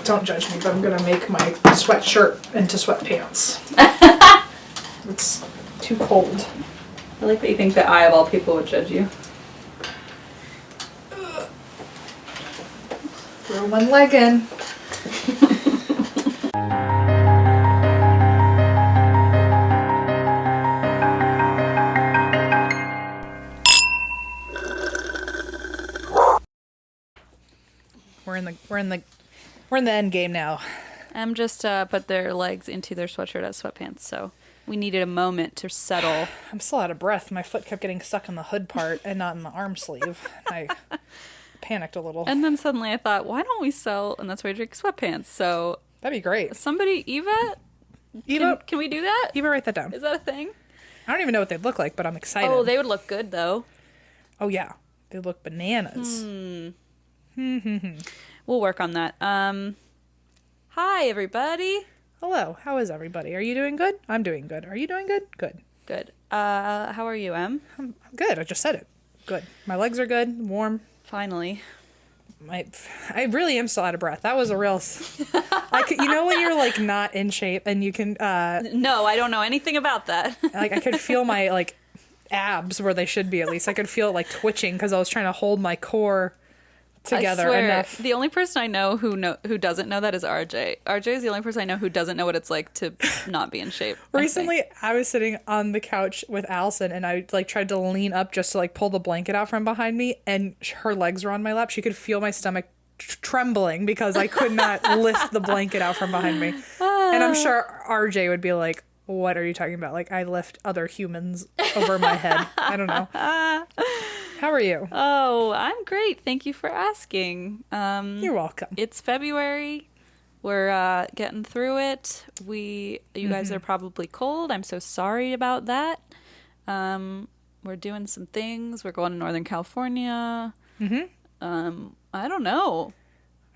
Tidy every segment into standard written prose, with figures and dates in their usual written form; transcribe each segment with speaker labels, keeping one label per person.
Speaker 1: don't judge me, but I'm gonna make my sweatshirt into sweatpants. It's too cold.
Speaker 2: I like that you think that I, of all people, would judge you.
Speaker 1: Throw one leg in. We're in the end game now.
Speaker 2: Em just put their legs into their sweatshirt as sweatpants, so we needed a moment to settle.
Speaker 1: I'm still out of breath. My foot kept getting stuck in the hood part and not in the arm sleeve. I panicked a little.
Speaker 2: And then suddenly I thought, why don't we sell, and that's why I drink sweatpants. So
Speaker 1: that'd be great.
Speaker 2: Somebody, Eva, can we do that?
Speaker 1: Eva, write that down.
Speaker 2: Is that a thing?
Speaker 1: I don't even know what they'd look like, but I'm excited.
Speaker 2: Oh, they would look good, though.
Speaker 1: Oh, yeah. They look bananas.
Speaker 2: We'll work on that. Hi, everybody.
Speaker 1: Hello. How is everybody? Are you doing good? I'm doing good. Are you doing good? Good.
Speaker 2: Good. How are you, Em?
Speaker 1: I'm good. I just said it. Good. My legs are good. Warm.
Speaker 2: Finally.
Speaker 1: I really am still out of breath. That was a real... like, you know when you're, like, not in shape and you can...
Speaker 2: No, I don't know anything about that.
Speaker 1: Like, I could feel my, like, abs where they should be, at least. I could feel it, like, twitching because I was trying to hold my core together
Speaker 2: I swear,
Speaker 1: enough.
Speaker 2: The only person I know who doesn't know that is RJ. RJ is the only person I know who doesn't know what it's like to not be in shape.
Speaker 1: Recently, I was sitting on the couch with Allison, and I like tried to lean up just to like pull the blanket out from behind me, and her legs were on my lap. She could feel my stomach trembling because I could not lift the blanket out from behind me. And I'm sure RJ would be like, "What are you talking about? Like I lift other humans over my head." I don't know. How are you?
Speaker 2: Oh, I'm great. Thank you for asking.
Speaker 1: You're welcome.
Speaker 2: It's February. We're getting through it. You guys are probably cold. I'm so sorry about that. We're doing some things. We're going to Northern California. I don't know.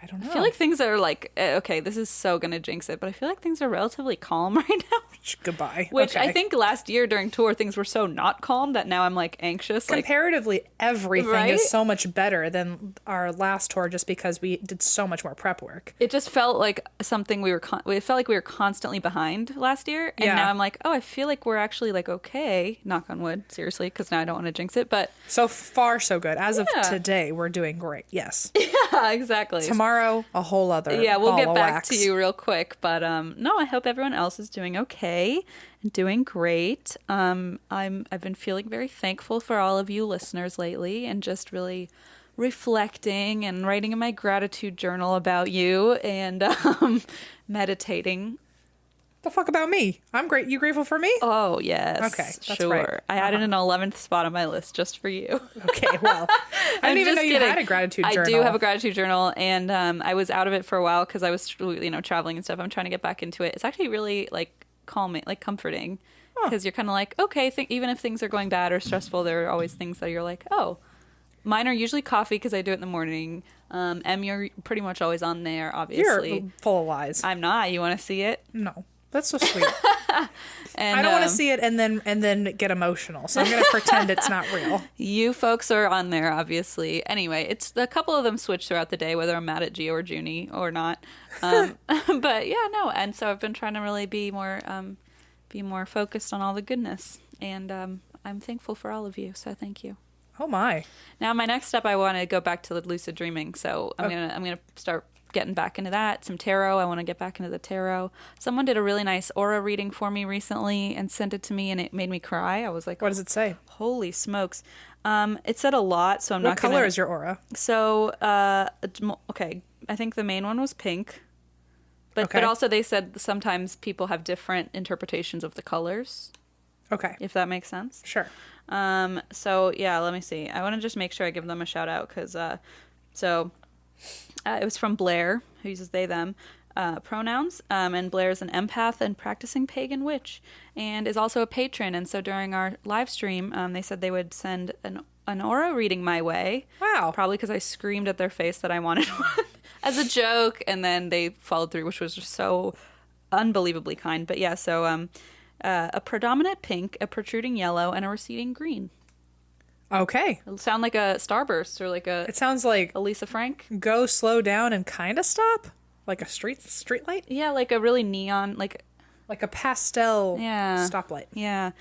Speaker 2: I feel like things are like, okay, this is so going to jinx it, but I feel like things are relatively calm right now.
Speaker 1: Goodbye.
Speaker 2: Which
Speaker 1: okay.
Speaker 2: I think last year during tour, things were so not calm that now I'm like anxious.
Speaker 1: Comparatively, everything is so much better than our last tour just because we did so much more prep work.
Speaker 2: It just felt like something it felt like we were constantly behind last year. And now I'm like, oh, I feel like we're actually like, okay, knock on wood, seriously, because now I don't want to jinx it. But
Speaker 1: so far, so good. As of today, we're doing great. Yes.
Speaker 2: Yeah, exactly.
Speaker 1: Tomorrow, a whole other
Speaker 2: we'll get back
Speaker 1: wax.
Speaker 2: to you real quick. But no, I hope everyone else is doing okay and doing great. I've been feeling very thankful for all of you listeners lately and just really reflecting and writing in my gratitude journal about you and meditating.
Speaker 1: The fuck about me? I'm great. You grateful for me?
Speaker 2: Oh, yes.
Speaker 1: Okay, that's
Speaker 2: sure.
Speaker 1: right.
Speaker 2: I added an 11th spot on my list just for you.
Speaker 1: Okay, well, I didn't even know you had a gratitude journal.
Speaker 2: I do have a gratitude journal, and I was out of it for a while because I was, traveling and stuff. I'm trying to get back into it. It's actually really, like, calming, like, comforting because you're kind of like, okay, even if things are going bad or stressful, there are always things that you're like, oh. Mine are usually coffee because I do it in the morning. You're pretty much always on there, obviously.
Speaker 1: You're full of lies.
Speaker 2: I'm not. You want to see it?
Speaker 1: No. That's so sweet.
Speaker 2: And
Speaker 1: I don't want to see it and then get emotional. So I'm going to pretend it's not real.
Speaker 2: You folks are on there, obviously. Anyway, it's a couple of them switch throughout the day, whether I'm mad at Gio or Junie or not. But yeah, no. And so I've been trying to really be more focused on all the goodness. And I'm thankful for all of you. So thank you.
Speaker 1: Oh my.
Speaker 2: Now my next step, I want to go back to the lucid dreaming. So I'm gonna start getting back into that. Some tarot. I want to get back into the tarot. Someone did a really nice aura reading for me recently and sent it to me, and it made me cry. I was like,
Speaker 1: what does it say?
Speaker 2: Holy smokes. It said a lot, so I'm
Speaker 1: not gonna... What color is your aura?
Speaker 2: So, okay, I think the main one was pink. But also they said sometimes people have different interpretations of the colors.
Speaker 1: Okay.
Speaker 2: If that makes sense.
Speaker 1: Sure.
Speaker 2: So yeah, let me see. I want to just make sure I give them a shout out because, it was from Blair, who uses they, them pronouns. And Blair is an empath and practicing pagan witch and is also a patron. And so during our live stream, they said they would send an aura reading my way.
Speaker 1: Wow.
Speaker 2: Probably because I screamed at their face that I wanted one as a joke. And then they followed through, which was just so unbelievably kind. But yeah, so a predominant pink, a protruding yellow, and a receding green.
Speaker 1: Okay.
Speaker 2: It'll sound like a starburst or like a...
Speaker 1: It sounds like...
Speaker 2: a Lisa Frank.
Speaker 1: Go slow down and kind of stop? Like a street light?
Speaker 2: Yeah, like a really neon, like
Speaker 1: Like a pastel
Speaker 2: yeah,
Speaker 1: stoplight.
Speaker 2: yeah.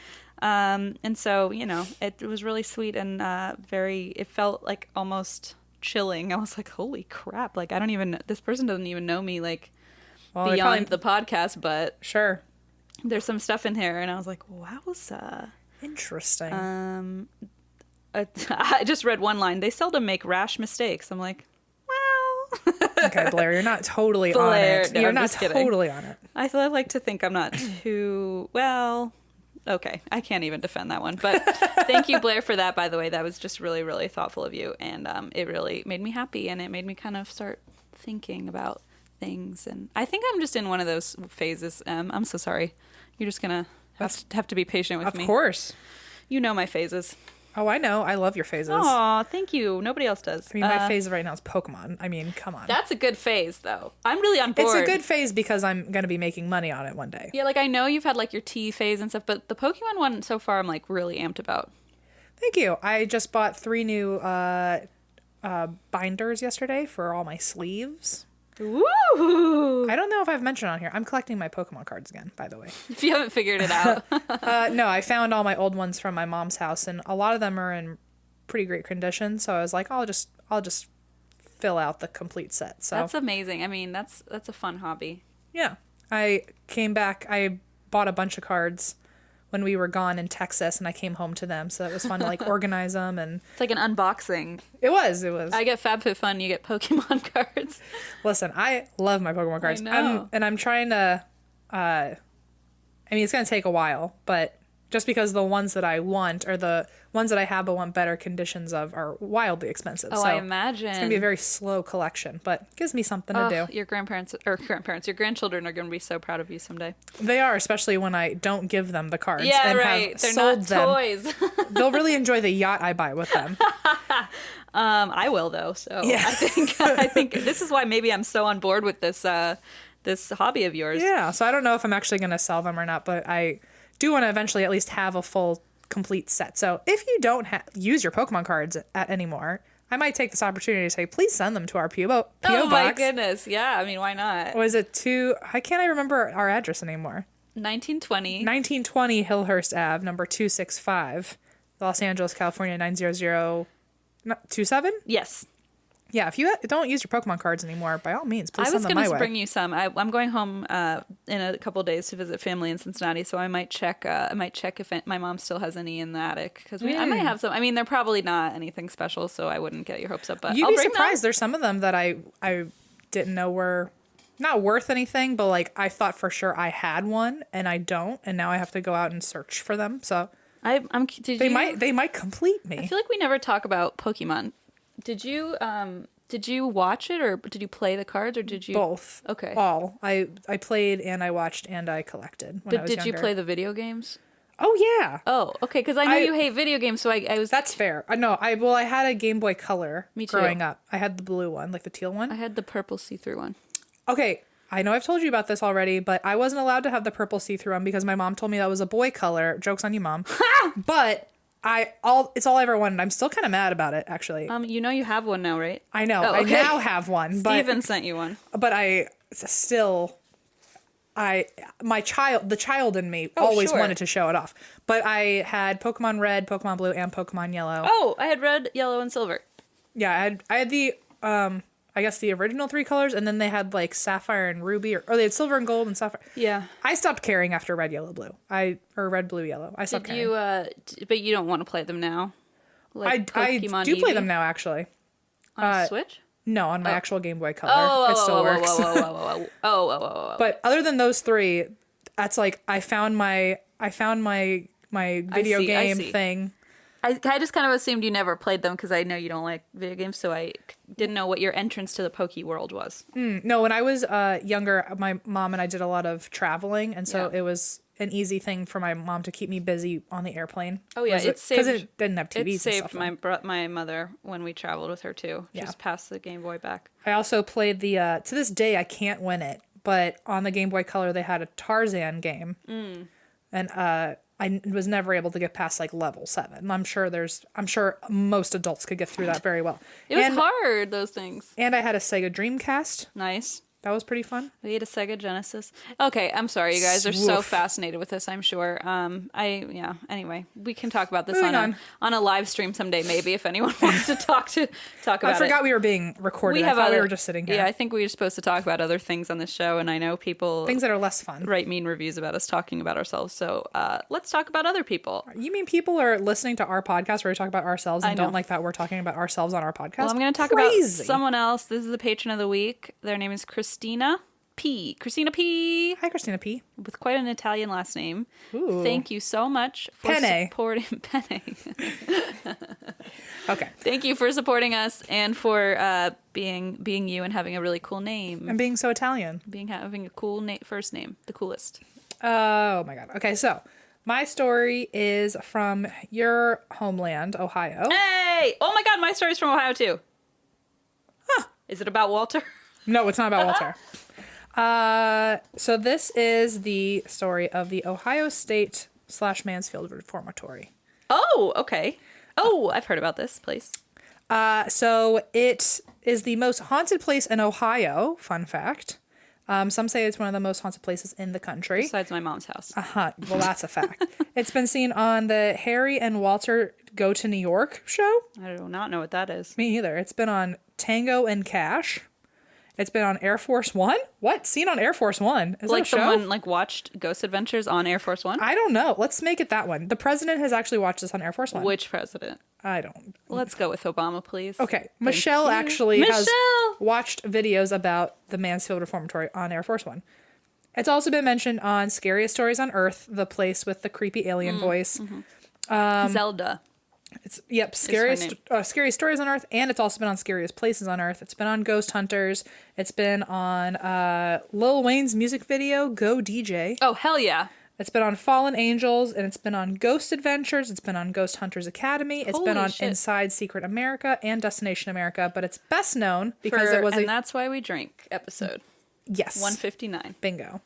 Speaker 2: And so, it was really sweet and it felt like almost chilling. I was like, holy crap. Like, this person doesn't even know me, like,
Speaker 1: Well,
Speaker 2: beyond the podcast, but
Speaker 1: Sure.
Speaker 2: there's some stuff in here. And I was like, wowza.
Speaker 1: Interesting.
Speaker 2: I just read one line. They seldom make rash mistakes. I'm like, well.
Speaker 1: Okay, Blair, you're not totally
Speaker 2: Blair,
Speaker 1: on it.
Speaker 2: no,
Speaker 1: You're
Speaker 2: I'm
Speaker 1: not
Speaker 2: just kidding.
Speaker 1: totally on it.
Speaker 2: I like to think I'm not too well. Okay, I can't even defend that one. But thank you, Blair, for that. By the way, that was just really, really thoughtful of you, and it really made me happy, and it made me kind of start thinking about things. And I think I'm just in one of those phases. I'm so sorry. You're just gonna have to be patient with me.
Speaker 1: Of course.
Speaker 2: You know my phases.
Speaker 1: Oh, I know. I love your phases.
Speaker 2: Aw, thank you. Nobody else does.
Speaker 1: I mean, my phase right now is Pokemon. I mean, come on.
Speaker 2: That's a good phase, though. I'm really on board.
Speaker 1: It's a good phase because I'm going to be making money on it one day.
Speaker 2: Yeah, like I know you've had like your tea phase and stuff, but the Pokemon one so far I'm like really amped about.
Speaker 1: Thank you. I just bought 3 new binders yesterday for all my sleeves.
Speaker 2: Woo!
Speaker 1: I don't know if I've mentioned on here. I'm collecting my Pokemon cards again, by the way.
Speaker 2: If you haven't figured it out.
Speaker 1: No, I found all my old ones from my mom's house, and a lot of them are in pretty great condition. So I was like, I'll just fill out the complete set. So
Speaker 2: That's amazing. I mean, that's a fun hobby.
Speaker 1: yeah, I came back. I bought a bunch of cards when we were gone in Texas, and I came home to them. So it was fun to like organize them, and
Speaker 2: It's like an unboxing.
Speaker 1: it was.
Speaker 2: I get FabFitFun, you get Pokemon cards.
Speaker 1: Listen, I love my Pokemon cards.
Speaker 2: I know.
Speaker 1: I'm trying to. I mean, it's gonna take a while, but just because the ones that I want or the ones that I have but want better conditions of are wildly expensive.
Speaker 2: Oh,
Speaker 1: so
Speaker 2: I imagine.
Speaker 1: it's gonna be a very slow collection, but it gives me something to do.
Speaker 2: Your your grandchildren are going to be so proud of you someday.
Speaker 1: They are, especially when I don't give them the cards
Speaker 2: Yeah,
Speaker 1: and
Speaker 2: right.
Speaker 1: have
Speaker 2: They're
Speaker 1: sold
Speaker 2: not
Speaker 1: them.
Speaker 2: toys.
Speaker 1: They'll really enjoy the yacht I buy with them.
Speaker 2: I will though. So
Speaker 1: Yeah.
Speaker 2: I think this is why maybe I'm so on board with this hobby of yours.
Speaker 1: Yeah, so I don't know if I'm actually gonna sell them or not, but I do want to eventually at least have a full complete set. So if you don't use your Pokemon cards anymore, I might take this opportunity to say, please send them to our PO box.
Speaker 2: Oh my goodness. Yeah, I mean, why not?
Speaker 1: Was it I can't remember our address anymore.
Speaker 2: 1920.
Speaker 1: 1920 Hillhurst Ave, number 265, Los Angeles, California, 90027?
Speaker 2: Yes.
Speaker 1: Yeah, if you don't use your Pokemon cards anymore, by all means, please
Speaker 2: I
Speaker 1: send
Speaker 2: was
Speaker 1: them
Speaker 2: going
Speaker 1: my
Speaker 2: to
Speaker 1: way.
Speaker 2: bring you some. I'm going home in a couple of days to visit family in Cincinnati, so I might check. If my mom still has any in the attic because I might have some. I mean, they're probably not anything special, so I wouldn't get your hopes up. But
Speaker 1: You'd
Speaker 2: I'll
Speaker 1: be
Speaker 2: bring
Speaker 1: surprised.
Speaker 2: them.
Speaker 1: There's some of them that I didn't know were not worth anything, but like I thought for sure I had one and I don't, and now I have to go out and search for them. So they might complete me.
Speaker 2: I feel like we never talk about Pokemon. Did you watch it, or did you play the cards, or did you
Speaker 1: both?
Speaker 2: Okay.
Speaker 1: All I played and I watched and I collected. When I was
Speaker 2: did you
Speaker 1: younger.
Speaker 2: play the video games?
Speaker 1: Oh yeah.
Speaker 2: Oh, okay. Because I know you hate video games, so I was.
Speaker 1: That's fair. I had a Game Boy Color.
Speaker 2: Me too.
Speaker 1: Growing up, I had the blue one, like the teal one.
Speaker 2: I had the purple see-through one.
Speaker 1: Okay, I know I've told you about this already, but I wasn't allowed to have the purple see-through one because my mom told me that was a boy color. Joke's on you, Mom. But it's all I ever wanted. I'm still kind of mad about it, actually.
Speaker 2: You know you have one now, right?
Speaker 1: I know.
Speaker 2: Oh, okay.
Speaker 1: I now have one.
Speaker 2: Steven sent you one.
Speaker 1: But the child in me always
Speaker 2: sure.
Speaker 1: wanted to show it off. But I had Pokemon Red, Pokemon Blue, and Pokemon Yellow.
Speaker 2: Oh, I had red, yellow, and silver.
Speaker 1: Yeah, I had the I guess the original 3 colors, and then they had like Sapphire and Ruby, or they had Silver and Gold and Sapphire.
Speaker 2: Yeah.
Speaker 1: I stopped caring after Red, Yellow, Blue. Or Red, Blue, Yellow. I stopped caring.
Speaker 2: But you don't want to play them now? Like
Speaker 1: I
Speaker 2: Pokemon
Speaker 1: do play
Speaker 2: Eevee?
Speaker 1: them now, actually.
Speaker 2: On Switch?
Speaker 1: No, on my actual Game Boy Color.
Speaker 2: Oh,
Speaker 1: it still works.
Speaker 2: Oh.
Speaker 1: But other than those 3, that's like I found my video game thing.
Speaker 2: I just kind of assumed you never played them because I know you don't like video games, so I didn't know what your entrance to the Poke world was.
Speaker 1: No, when I was younger, my mom and I did a lot of traveling, and so it was an easy thing for my mom to keep me busy on the airplane.
Speaker 2: Oh yeah,
Speaker 1: because it didn't have TVs.
Speaker 2: It saved
Speaker 1: and stuff.
Speaker 2: my mother when we traveled with her too. Just passed the Game Boy back.
Speaker 1: I also played the to this day I can't win it, but on the Game Boy Color they had a Tarzan game, and I was never able to get past like level 7. I'm sure most adults could get through that very well.
Speaker 2: It was hard, those things.
Speaker 1: And I had a Sega Dreamcast.
Speaker 2: Nice. That
Speaker 1: was pretty fun.
Speaker 2: We ate a Sega Genesis. Okay, I'm sorry, you guys are so fascinated with this, I'm sure. Anyway, we can talk about this on a live stream someday, maybe, if anyone wants to talk about it.
Speaker 1: I forgot we were being recorded. I thought we were just sitting here.
Speaker 2: Yeah, I think we were supposed to talk about other things on this show, and I know people...
Speaker 1: Things that are less fun.
Speaker 2: Write mean reviews about us talking about ourselves, so let's talk about other people.
Speaker 1: You mean people are listening to our podcast where we talk about ourselves and don't like that we're talking about ourselves on our podcast?
Speaker 2: Well, I'm going to talk about someone else. This is the patron of the week. Their name is Christina P. Christina P.
Speaker 1: Hi, Christina P.
Speaker 2: With quite an Italian last name.
Speaker 1: Ooh.
Speaker 2: Thank you so much for supporting Penne.
Speaker 1: Okay.
Speaker 2: Thank you for supporting us and for being you and having a really cool name.
Speaker 1: And being so Italian.
Speaker 2: Having a cool first name. The coolest.
Speaker 1: Oh my God. Okay, so my story is from your homeland, Ohio.
Speaker 2: Hey! Oh my God, my story's from Ohio too.
Speaker 1: Huh.
Speaker 2: Is it about Walter?
Speaker 1: No, it's not about Walter. So this is the story of the Ohio State / Mansfield Reformatory.
Speaker 2: Oh, okay. Oh, I've heard about this place.
Speaker 1: So it is the most haunted place in Ohio. Fun fact. Some say it's one of the most haunted places in the country.
Speaker 2: Besides my mom's house.
Speaker 1: Well, that's a fact. It's been seen on the Harry and Walter Go to New York show.
Speaker 2: I do not know what that is.
Speaker 1: Me either. It's been on Tango and Cash. It's been on Air Force One. What? Seen on Air Force One? Is
Speaker 2: like
Speaker 1: that a show?
Speaker 2: Someone watched Ghost Adventures on Air Force One?
Speaker 1: I don't know. Let's make it that one. The president has actually watched this on Air Force One.
Speaker 2: Which president?
Speaker 1: I don't.
Speaker 2: Let's go with Obama, please.
Speaker 1: Okay. Michelle actually has watched videos about the Mansfield Reformatory on Air Force One. It's also been mentioned on Scariest Stories on Earth, the place with the creepy alien voice.
Speaker 2: Mm-hmm. Zelda.
Speaker 1: It's Scariest Stories on Earth, and it's also been on Scariest Places on Earth. It's been on Ghost Hunters. It's been on Lil Wayne's music video, Go DJ.
Speaker 2: Oh, hell yeah.
Speaker 1: It's been on Fallen Angels, and it's been on Ghost Adventures. It's been on Ghost Hunters Academy. It's been on Inside Secret America and Destination America, but it's best known because it was
Speaker 2: And That's Why We Drink episode.
Speaker 1: Yes.
Speaker 2: 159.
Speaker 1: Bingo.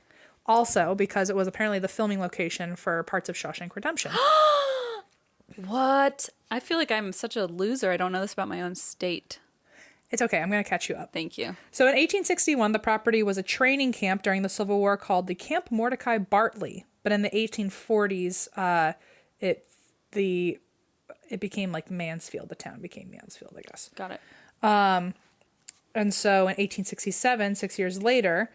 Speaker 1: Also, because it was apparently the filming location for parts of Shawshank Redemption.
Speaker 2: What? I feel like I'm such a loser. I don't know this about my own state.
Speaker 1: It's okay. I'm going to catch you up.
Speaker 2: Thank you.
Speaker 1: So in 1861, the property was a training camp during the Civil War called the Camp Mordecai Bartley. But in the 1840s, it became like Mansfield. The town became Mansfield, I guess.
Speaker 2: Got it.
Speaker 1: And so in 1867, 6 years later,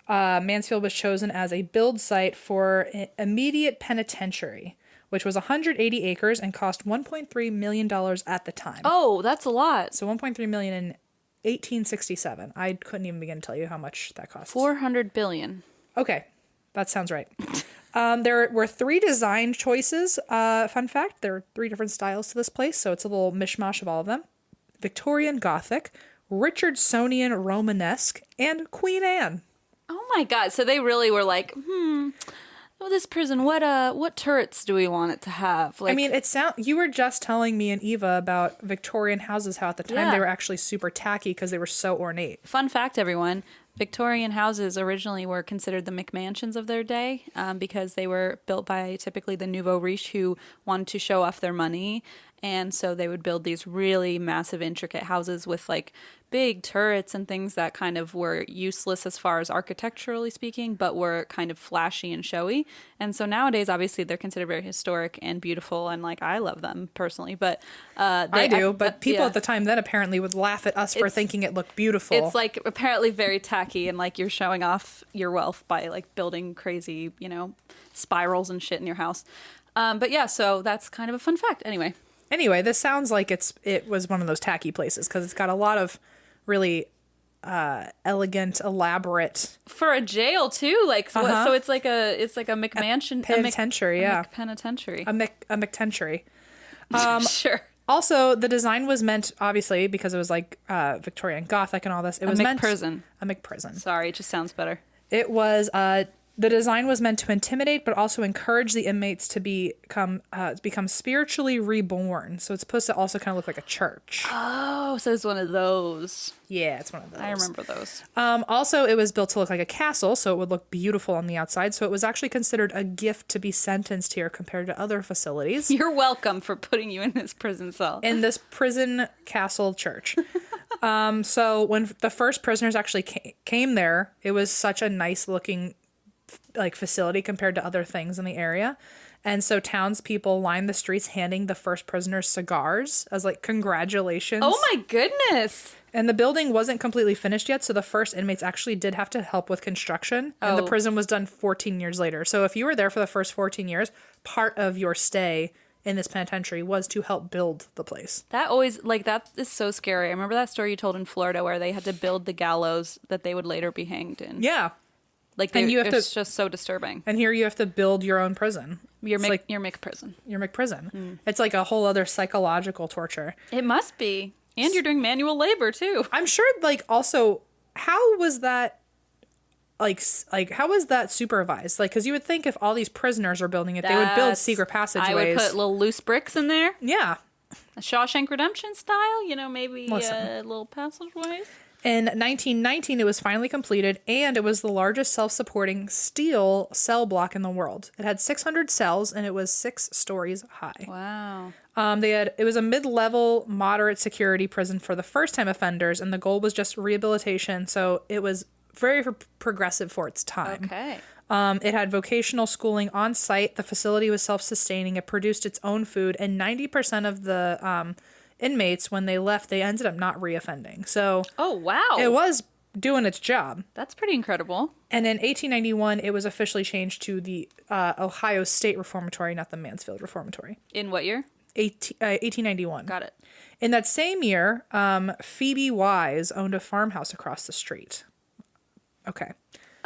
Speaker 1: Mansfield was chosen as a build site for an immediate penitentiary, which was 180 acres and cost $1.3 million at the time.
Speaker 2: Oh, that's a lot.
Speaker 1: So $1.3 million in 1867. I couldn't even begin to tell you how much that cost.
Speaker 2: $400 billion.
Speaker 1: Okay, that sounds right. There were 3 design choices. Fun fact, there are 3 different styles to this place, so it's a little mishmash of all of them. Victorian Gothic, Richardsonian Romanesque, and Queen Anne.
Speaker 2: Oh my God. So they really were like, this prison, what turrets do we want it to have? Like,
Speaker 1: I mean, you were just telling me and Eva about Victorian houses, how at the time they were actually super tacky because they were so ornate.
Speaker 2: Fun fact, everyone. Victorian houses originally were considered the McMansions of their day because they were built by typically the nouveau riche who wanted to show off their money. And so they would build these really massive, intricate houses with like big turrets and things that kind of were useless as far as architecturally speaking, but were kind of flashy and showy. And so nowadays, obviously, they're considered very historic and beautiful. And like, I love them personally, but
Speaker 1: I do. But people at the time then apparently would laugh at us for thinking it looked beautiful.
Speaker 2: It's like apparently very tacky and like you're showing off your wealth by like building crazy, spirals and shit in your house. But yeah, so that's kind of a fun fact. Anyway,
Speaker 1: this sounds like it was one of those tacky places because it's got a lot of really elegant, elaborate
Speaker 2: for a jail too. Like so, it's like a McMansion
Speaker 1: penitentiary,
Speaker 2: penitentiary,
Speaker 1: a McTentiary.
Speaker 2: Sure.
Speaker 1: Also, the design was meant, obviously, because it was like Victorian Gothic and all this. It was meant
Speaker 2: McPrison.
Speaker 1: A McPrison.
Speaker 2: Sorry, it just sounds better.
Speaker 1: It was. The design was meant to intimidate, but also encourage the inmates to become spiritually reborn. So it's supposed to also kind of look like a church.
Speaker 2: Oh, so it's one of those.
Speaker 1: Yeah, it's one of those.
Speaker 2: I remember those.
Speaker 1: Also, it was built to look like a castle, so it would look beautiful on the outside. So it was actually considered a gift to be sentenced here compared to other facilities.
Speaker 2: You're welcome for putting you in this prison cell.
Speaker 1: In this prison castle church. So when the first prisoners actually came there, it was such a nice looking like facility compared to other things in the area. And so townspeople lined the streets handing the first prisoners cigars as like congratulations.
Speaker 2: Oh my goodness.
Speaker 1: And the building wasn't completely finished yet, so the first inmates actually did have to help with construction. And the prison was done 14 years later. So if you were there for the first 14 years, part of your stay in this penitentiary was to help build the place.
Speaker 2: That always, like, that is so scary. I remember that story you told in Florida where they had to build the gallows that they would later be hanged in.
Speaker 1: Yeah.
Speaker 2: Like, it's just so disturbing.
Speaker 1: And here you have to build your own prison.
Speaker 2: Your McPrison.
Speaker 1: Your McPrison. It's like a whole other psychological torture.
Speaker 2: It must be. And you're doing manual labor, too.
Speaker 1: I'm sure, like, also, how was that, like how was that supervised? Like, because you would think if all these prisoners are building it, they would build secret passageways.
Speaker 2: I would put little loose bricks in there.
Speaker 1: Yeah.
Speaker 2: A Shawshank Redemption style, maybe little passageways.
Speaker 1: In 1919, it was finally completed, and it was the largest self-supporting steel cell block in the world. It had 600 cells, and it was 6 stories high.
Speaker 2: Wow.
Speaker 1: It was a mid-level, moderate security prison for the first-time offenders, and the goal was just rehabilitation, so it was very progressive for its time.
Speaker 2: Okay.
Speaker 1: It had vocational schooling on site. The facility was self-sustaining. It produced its own food, and 90% of the inmates, when they left, they ended up not reoffending. So,
Speaker 2: oh wow,
Speaker 1: it was doing its job.
Speaker 2: That's pretty incredible.
Speaker 1: And in 1891, it was officially changed to the Ohio State Reformatory, not the Mansfield Reformatory.
Speaker 2: In what year?
Speaker 1: 1891.
Speaker 2: Got it.
Speaker 1: In that same year, Phoebe Wise owned a farmhouse across the street. Okay.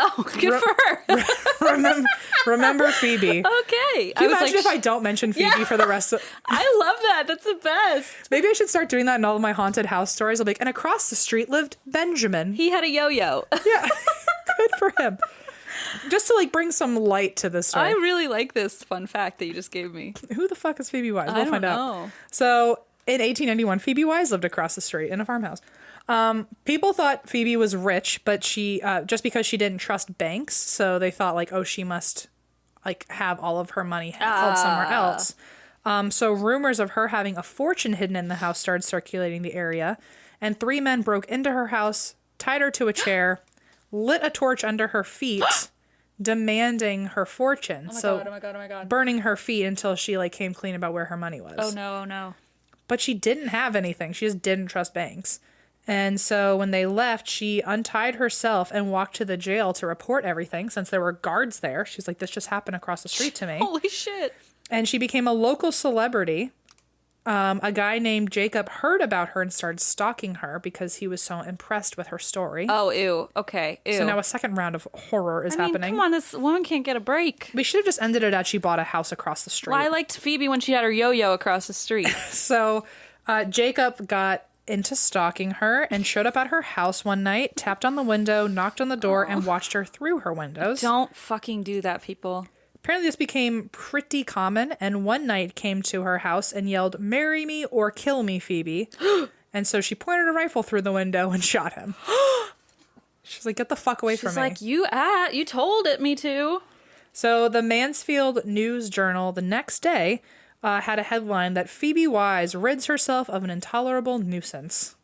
Speaker 2: Oh, good for her.
Speaker 1: remember Phoebe.
Speaker 2: Okay.
Speaker 1: Can you imagine if I don't mention Phoebe for the rest of...
Speaker 2: I love that. That's the best.
Speaker 1: Maybe I should start doing that in all of my haunted house stories. I'll be like, and across the street lived Benjamin.
Speaker 2: He had a yo-yo.
Speaker 1: Yeah. Good for him. Just to like bring some light to this story.
Speaker 2: I really like this fun fact that you just gave me.
Speaker 1: Who the fuck is Phoebe Wise? We'll find out.
Speaker 2: Know.
Speaker 1: So in 1891, Phoebe Wise lived across the street in a farmhouse. People thought Phoebe was rich, but she just because she didn't trust banks, so they thought like, oh, she must like have all of her money held somewhere else. So rumors of her having a fortune hidden in the house started circulating the area, and 3 men broke into her house, tied her to a chair, lit a torch under her feet, demanding her fortune.
Speaker 2: Oh my god.
Speaker 1: Burning her feet until she like came clean about where her money was.
Speaker 2: Oh no.
Speaker 1: But she didn't have anything. She just didn't trust banks. And so when they left, she untied herself and walked to the jail to report everything since there were guards there. She's like, this just happened across the street to me.
Speaker 2: Holy shit.
Speaker 1: And she became a local celebrity. A guy named Jacob heard about her and started stalking her because he was so impressed with her story.
Speaker 2: Oh, ew. Okay, ew.
Speaker 1: So now a second round of horror is happening.
Speaker 2: Come on, this woman can't get a break.
Speaker 1: We should have just ended it at she bought a house across the street.
Speaker 2: Well, I liked Phoebe when she had her yo-yo across the street.
Speaker 1: So Jacob got into stalking her and showed up at her house one night, tapped on the window, knocked on the door, and watched her through her windows.
Speaker 2: Don't fucking do that, people.
Speaker 1: Apparently this became pretty common, and one night came to her house and yelled, "Marry me or kill me, Phoebe." And so she pointed a rifle through the window and shot him. She's like, get the fuck away from me.
Speaker 2: She's like, you told me to.
Speaker 1: So the Mansfield News Journal the next day had a headline that Phoebe Wise rids herself of an intolerable nuisance.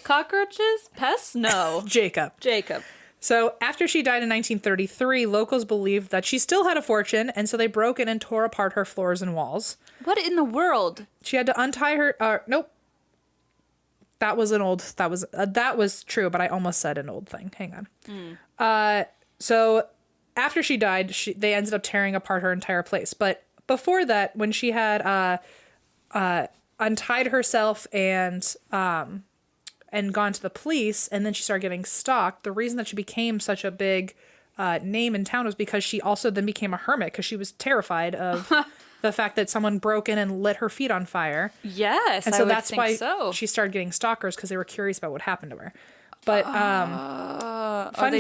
Speaker 2: Cockroaches? Pests? No.
Speaker 1: Jacob. So after she died in 1933, locals believed that she still had a fortune, and so they broke in and tore apart her floors and walls.
Speaker 2: What in the world?
Speaker 1: She had to untie her... nope. That was true, but I almost said an old thing. Hang on. So after she died, they ended up tearing apart her entire place. But before that, when she had untied herself and gone to the police, and then she started getting stalked, the reason that she became such a big name in town was because she also then became a hermit because she was terrified of the fact that someone broke in and lit her feet on fire.
Speaker 2: Yes,
Speaker 1: and so that's why she started getting stalkers, because they were curious about what happened to her. But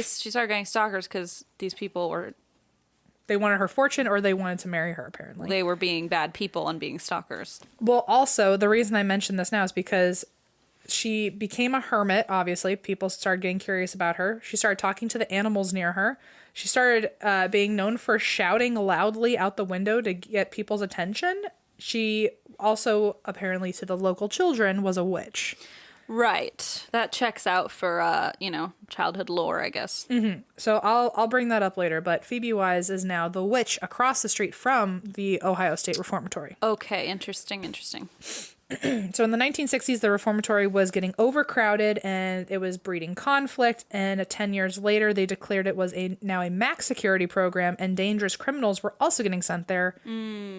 Speaker 2: she started getting stalkers because these people
Speaker 1: they wanted her fortune, or they wanted to marry her, apparently.
Speaker 2: They were being bad people and being stalkers.
Speaker 1: Well, also, the reason I mention this now is because she became a hermit, obviously. People started getting curious about her. She started talking to the animals near her. She started being known for shouting loudly out the window to get people's attention. she also apparently to the local children was a witch.
Speaker 2: Right. That checks out for, childhood lore, I guess.
Speaker 1: Mm-hmm. So I'll bring that up later, but Phoebe Wise is now the witch across the street from the Ohio State Reformatory.
Speaker 2: Okay, interesting.
Speaker 1: So in the 1960s, the reformatory was getting overcrowded and it was breeding conflict. And 10 years later, they declared it was now a max security program, and dangerous criminals were also getting sent there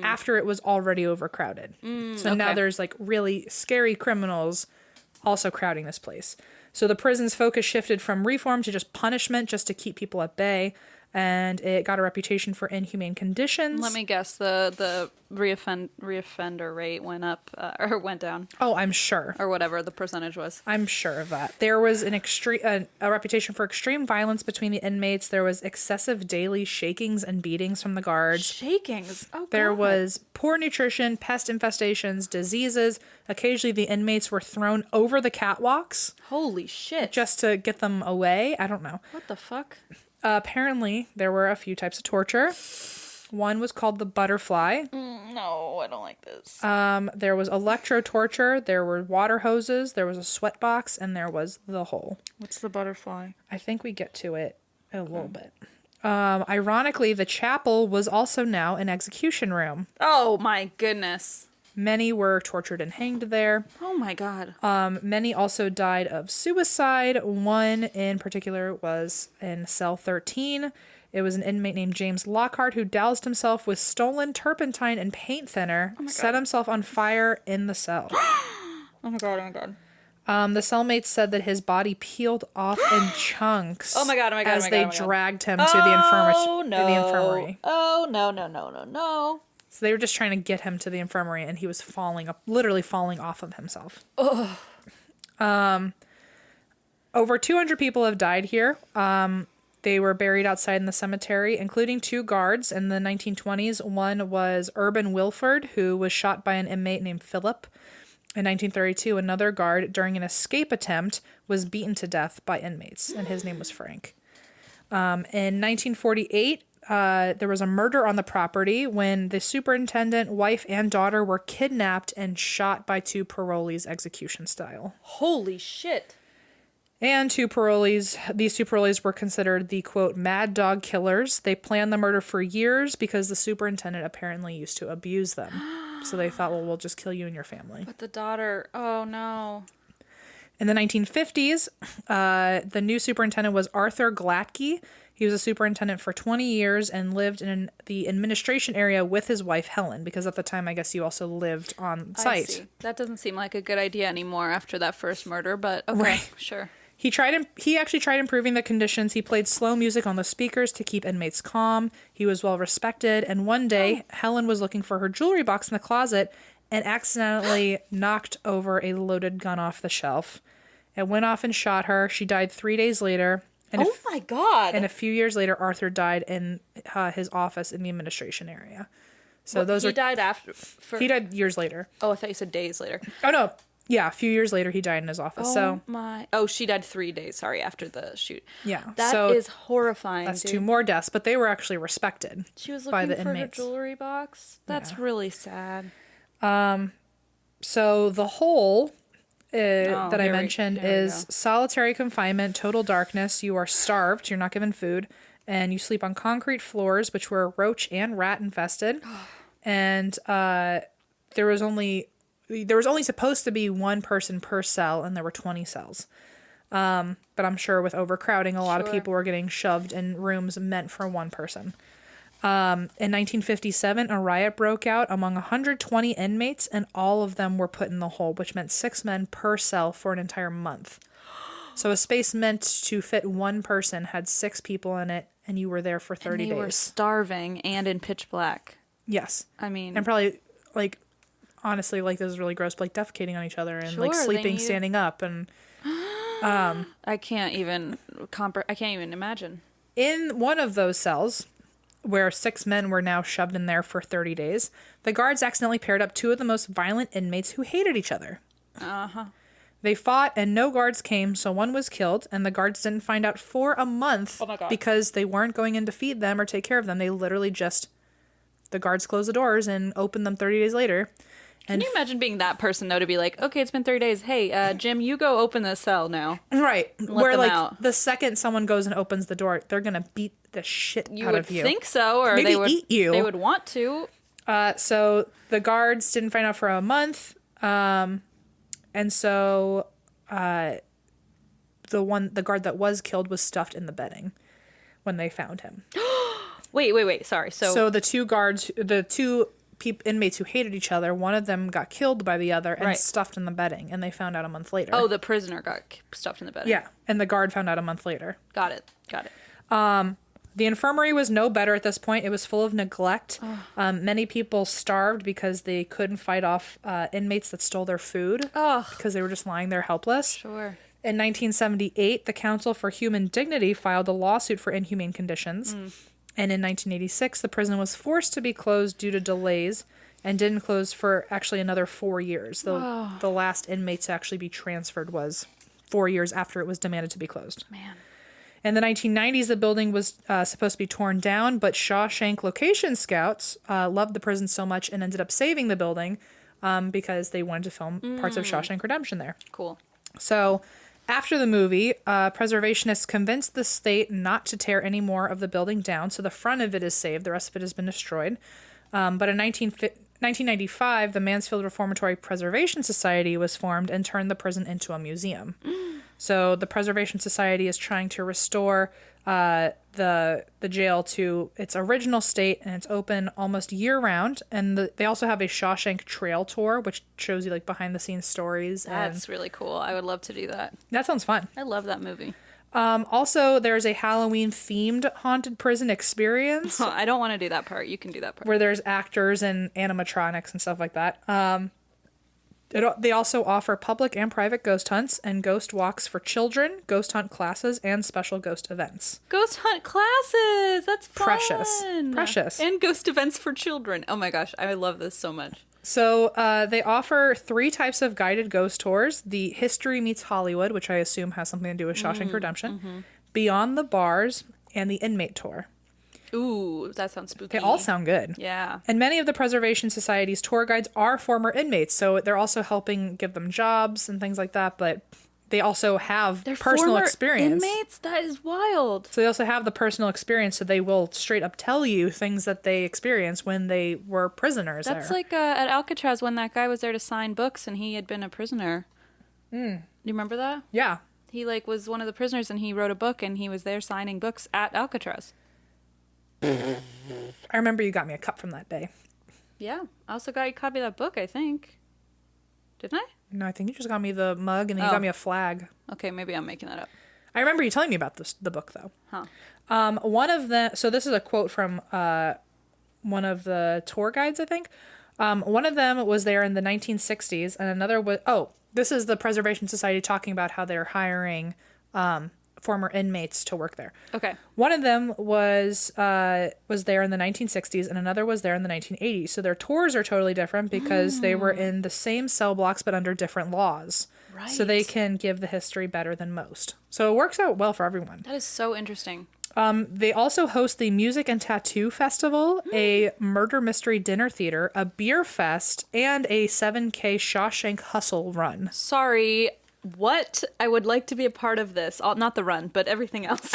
Speaker 1: after it was already overcrowded. So now there's like really scary criminals also crowding this place. So the prison's focus shifted from reform to just punishment, just to keep people at bay. And it got a reputation for inhumane conditions.
Speaker 2: Let me guess, the reoffender rate went up or went down.
Speaker 1: Oh, I'm sure.
Speaker 2: Or whatever the percentage was.
Speaker 1: I'm sure of that. There was a reputation for extreme violence between the inmates. There was excessive daily shakings and beatings from the guards.
Speaker 2: Shakings? Oh, God.
Speaker 1: There was poor nutrition, pest infestations, diseases. Occasionally, the inmates were thrown over the catwalks.
Speaker 2: Holy shit.
Speaker 1: Just to get them away. I don't know.
Speaker 2: What the fuck?
Speaker 1: Apparently, there were a few types of torture. One was called the butterfly.
Speaker 2: No, I don't like this.
Speaker 1: There was electro torture. There were water hoses. There was a sweat box, and there was the hole.
Speaker 2: What's the butterfly?
Speaker 1: I think we get to it in a little bit. Ironically, the chapel was also now an execution room.
Speaker 2: Oh my goodness.
Speaker 1: Many were tortured and hanged there.
Speaker 2: Oh my God.
Speaker 1: Many also died of suicide. One in particular was in cell 13. It was an inmate named James Lockhart who doused himself with stolen turpentine and paint thinner, set himself on fire in the cell.
Speaker 2: Oh my God.
Speaker 1: The cellmates said that his body peeled off in chunks.
Speaker 2: Oh my God.
Speaker 1: As they dragged him to the infirmary.
Speaker 2: Oh, no.
Speaker 1: So they were just trying to get him to the infirmary, and he was literally falling off of himself. Ugh. Over 200 people have died here. They were buried outside in the cemetery, including 2 guards in the 1920s. One was Urban Wilford, who was shot by an inmate named Philip. In 1932, another guard, during an escape attempt, was beaten to death by inmates, and his name was Frank. In 1948, there was a murder on the property when the superintendent, wife, and daughter were kidnapped and shot by 2 parolees execution style.
Speaker 2: Holy shit.
Speaker 1: And these 2 parolees were considered the, quote, mad dog killers. They planned the murder for years because the superintendent apparently used to abuse them. So they thought, well, we'll just kill you and your family.
Speaker 2: But the daughter, oh no.
Speaker 1: In the 1950s, the new superintendent was Arthur Glatke. He was a superintendent for 20 years and lived in the administration area with his wife, Helen, because at the time, I guess you also lived on site.
Speaker 2: I see. That doesn't seem like a good idea anymore after that first murder, but okay,
Speaker 1: right.
Speaker 2: Sure.
Speaker 1: He actually tried improving the conditions. He played slow music on the speakers to keep inmates calm. He was well respected. And one day, Helen was looking for her jewelry box in the closet and accidentally knocked over a loaded gun off the shelf. It went off and shot her. She died 3 days later. And
Speaker 2: my God.
Speaker 1: And a few years later, Arthur died in his office in the administration area. So
Speaker 2: he died after.
Speaker 1: He died years later.
Speaker 2: Oh, I thought you said days later.
Speaker 1: Oh, no. Yeah, a few years later, he died in his office.
Speaker 2: She died 3 days, after the shoot.
Speaker 1: Yeah.
Speaker 2: That is horrifying,
Speaker 1: That's
Speaker 2: dude.
Speaker 1: 2 more deaths, but they were actually respected.
Speaker 2: She was
Speaker 1: by
Speaker 2: looking
Speaker 1: the
Speaker 2: for
Speaker 1: inmates.
Speaker 2: her jewelry box? That's really sad.
Speaker 1: So the hole that I mentioned is
Speaker 2: go.
Speaker 1: solitary confinement, total darkness. You are starved. You're not given food. And you sleep on concrete floors, which were roach and rat infested. And there was only supposed to be 1 person per cell, and there were 20 cells. But I'm sure with overcrowding, a lot of people were getting shoved in rooms meant for 1 person. In 1957, a riot broke out among 120 inmates, and all of them were put in the hole, which meant 6 men per cell for an entire month. So a space meant to fit 1 person had 6 people in it, and you were there for 30 days.
Speaker 2: They were starving and in pitch black.
Speaker 1: Yes.
Speaker 2: I mean...
Speaker 1: And probably, honestly, this is really gross, but, defecating on each other and, sleeping, standing up, and...
Speaker 2: I can't even imagine.
Speaker 1: In one of those cells, where 6 men were now shoved in there for 30 days, the guards accidentally paired up 2 of the most violent inmates who hated each other.
Speaker 2: Uh-huh.
Speaker 1: They fought, and no guards came, so 1 was killed, and the guards didn't find out for a month because they weren't going in to feed them or take care of them. They literally just the guards closed the doors and opened them 30 days later.
Speaker 2: Can you imagine being that person, though, to be like, okay, it's been 30 days. Hey, Jim, you go open this cell now.
Speaker 1: Right.
Speaker 2: Let
Speaker 1: Where,
Speaker 2: them
Speaker 1: like,
Speaker 2: out.
Speaker 1: the second someone goes and opens the door, they're going to beat the shit out of you.
Speaker 2: You would think so, or
Speaker 1: Maybe
Speaker 2: they would
Speaker 1: eat you.
Speaker 2: They would want to.
Speaker 1: So the guards didn't find out for a month. And so the guard that was killed was stuffed in the bedding when they found him.
Speaker 2: Wait. Sorry.
Speaker 1: So the two inmates who hated each other, one of them got killed by the other and stuffed in the bedding, and they found out a month later.
Speaker 2: Oh, the prisoner got stuffed in the bedding.
Speaker 1: Yeah, and the guard found out a month later.
Speaker 2: Got it.
Speaker 1: The infirmary was no better at this point. It was full of neglect. Many people starved because they couldn't fight off inmates that stole their food because they were just lying there helpless.
Speaker 2: Sure.
Speaker 1: In 1978, the Council for Human Dignity filed a lawsuit for inhumane conditions. And in 1986, the prison was forced to be closed due to delays and didn't close for actually another 4 years. The last inmate to actually be transferred was 4 years after it was demanded to be closed.
Speaker 2: Man.
Speaker 1: In the 1990s, the building was supposed to be torn down, but Shawshank location scouts loved the prison so much and ended up saving the building because they wanted to film parts of Shawshank Redemption there.
Speaker 2: Cool.
Speaker 1: So after the movie, preservationists convinced the state not to tear any more of the building down, so the front of it is saved. The rest of it has been destroyed. But in 1995, the Mansfield Reformatory Preservation Society was formed and turned the prison into a museum. So the Preservation Society is trying to restore the jail to its original state, and it's open almost year-round. And they also have a Shawshank Trail tour, which shows you like behind-the-scenes stories.
Speaker 2: That's really cool. I would love to do that.
Speaker 1: That sounds fun.
Speaker 2: I love that movie.
Speaker 1: Also, there's a Halloween-themed haunted prison experience.
Speaker 2: I don't want to do that part. You can do that part.
Speaker 1: Where there's actors and animatronics and stuff like that. They also offer public and private ghost hunts and ghost walks for children, ghost hunt classes, and special ghost events.
Speaker 2: Ghost hunt classes! That's fun!
Speaker 1: Precious.
Speaker 2: And ghost events for children. Oh my gosh, I love this so much.
Speaker 1: So they offer 3 types of guided ghost tours. The History Meets Hollywood, which I assume has something to do with Shawshank Redemption. Beyond the Bars, and the Inmate Tour.
Speaker 2: Ooh, that sounds spooky.
Speaker 1: They all sound good.
Speaker 2: Yeah.
Speaker 1: And many of the Preservation Society's tour guides are former inmates, so they're also helping give them jobs and things like that, but they also have personal experience.
Speaker 2: Inmates? That is wild.
Speaker 1: So they also have the personal experience, so they will straight up tell you things that they experienced when they were prisoners.
Speaker 2: That's like at Alcatraz when that guy was there to sign books and he had been a prisoner. You remember that?
Speaker 1: Yeah.
Speaker 2: He was one of the prisoners and he wrote a book and he was there signing books at Alcatraz.
Speaker 1: I remember you got me a cup from that day.
Speaker 2: Yeah. I also got you a copy of that book, I think. Didn't I?
Speaker 1: No, I think you just got me the mug and then you got me a flag.
Speaker 2: Okay, maybe I'm making that up.
Speaker 1: I remember you telling me about the book, though.
Speaker 2: Huh.
Speaker 1: One of the... So this is a quote from one of the tour guides, I think. One of them was there in the 1960s, and another was... Oh, this is the Preservation Society talking about how they're hiring former inmates to work there.
Speaker 2: Okay.
Speaker 1: One of them was there in the 1960s, and another was there in the 1980s. So their tours are totally different because they were in the same cell blocks but under different laws.
Speaker 2: Right.
Speaker 1: So they can give the history better than most. So it works out well for everyone.
Speaker 2: That is so interesting.
Speaker 1: They also host the Music and Tattoo Festival, a murder mystery dinner theater, a beer fest, and a 7K Shawshank Hustle run.
Speaker 2: Sorry. What? I would like to be a part of this. Not the run, but everything else.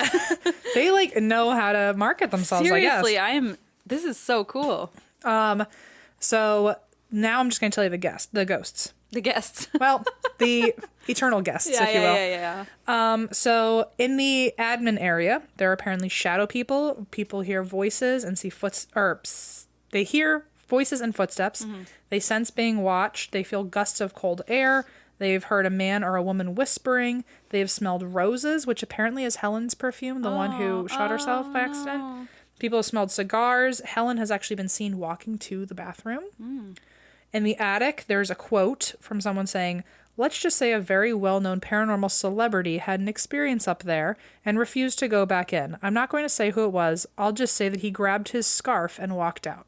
Speaker 1: They know how to market themselves,
Speaker 2: Seriously,
Speaker 1: I guess.
Speaker 2: This is so cool.
Speaker 1: So now I'm just going to tell you the ghosts.
Speaker 2: The guests.
Speaker 1: Well, the eternal guests, if you will.
Speaker 2: Yeah.
Speaker 1: So in the admin area, there are apparently shadow people. People hear voices and see they hear voices and footsteps. Mm-hmm. They sense being watched. They feel gusts of cold air. They've heard a man or a woman whispering. They have smelled roses, which apparently is Helen's perfume, the one who shot herself by accident.
Speaker 2: No.
Speaker 1: People have smelled cigars. Helen has actually been seen walking to the bathroom. In the attic, there's a quote from someone saying, "Let's just say a very well-known paranormal celebrity had an experience up there and refused to go back in. I'm not going to say who it was. I'll just say that he grabbed his scarf and walked out."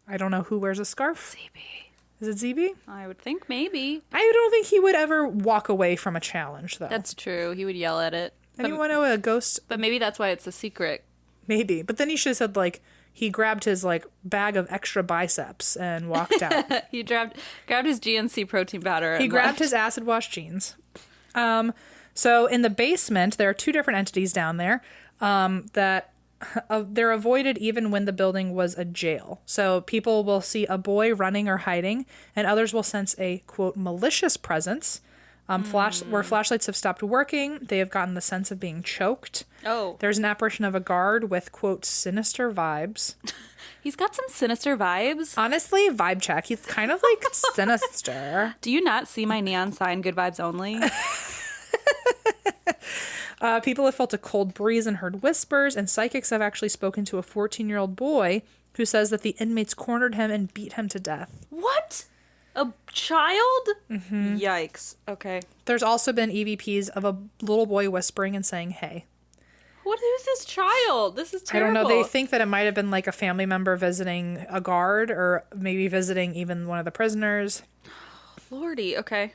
Speaker 1: I don't know who wears a scarf.
Speaker 2: ZB.
Speaker 1: Is it ZB?
Speaker 2: I would think maybe.
Speaker 1: I don't think he would ever walk away from a challenge, though.
Speaker 2: That's true. He would yell at it.
Speaker 1: Anyone know a ghost?
Speaker 2: But maybe that's why it's a secret.
Speaker 1: Maybe. But then he should have said, he grabbed his like bag of extra biceps and walked out.
Speaker 2: He grabbed his GNC protein powder.
Speaker 1: He grabbed his acid wash jeans. So in the basement, there are 2 different entities down there that they're avoided even when the building was a jail. So people will see a boy running or hiding, and others will sense a, quote, malicious presence. Where flashlights have stopped working, they have gotten the sense of being choked.
Speaker 2: Oh.
Speaker 1: There's an apparition of a guard with, quote, sinister vibes.
Speaker 2: He's got some sinister vibes.
Speaker 1: Honestly, vibe check. He's kind of like sinister.
Speaker 2: Do you not see my neon sign, good vibes only?
Speaker 1: People have felt a cold breeze and heard whispers, and psychics have actually spoken to a 14-year-old boy who says that the inmates cornered him and beat him to death.
Speaker 2: What? A child? Mm-hmm. Yikes. Okay.
Speaker 1: There's also been EVPs of a little boy whispering and saying, hey.
Speaker 2: Who's this child? This is terrible.
Speaker 1: I don't know. They think that it might have been like a family member visiting a guard or maybe visiting even one of the prisoners.
Speaker 2: Lordy. Okay.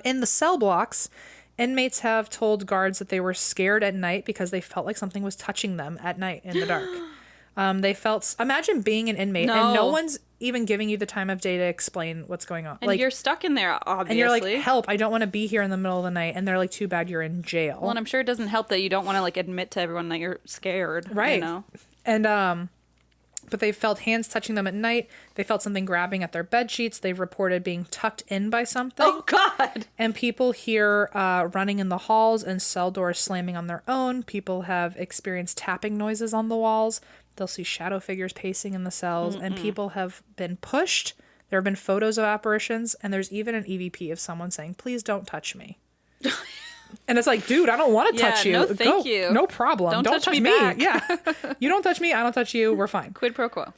Speaker 1: In the cell blocks, inmates have told guards that they were scared at night because they felt like something was touching them at night in the dark. They felt... Imagine being an inmate and no one's even giving you the time of day to explain what's going on.
Speaker 2: And
Speaker 1: like,
Speaker 2: you're stuck in there, obviously.
Speaker 1: And you're like, help, I don't want to be here in the middle of the night. And they're like, too bad you're in jail.
Speaker 2: Well, and I'm sure it doesn't help that you don't want to like admit to everyone that you're scared.
Speaker 1: Right.
Speaker 2: You know?
Speaker 1: And, but they felt hands touching them at night. They felt something grabbing at their bed sheets. They've reported being tucked in by something.
Speaker 2: Oh, God.
Speaker 1: And people hear running in the halls and cell doors slamming on their own. People have experienced tapping noises on the walls. They'll see shadow figures pacing in the cells. And people have been pushed. There have been photos of apparitions. And there's even an EVP of someone saying, please don't touch me. And it's like, dude, I don't want to touch you.
Speaker 2: No, thank you.
Speaker 1: No problem. Don't touch me.
Speaker 2: Back.
Speaker 1: Yeah. You don't touch me. I don't touch you. We're fine.
Speaker 2: Quid pro quo.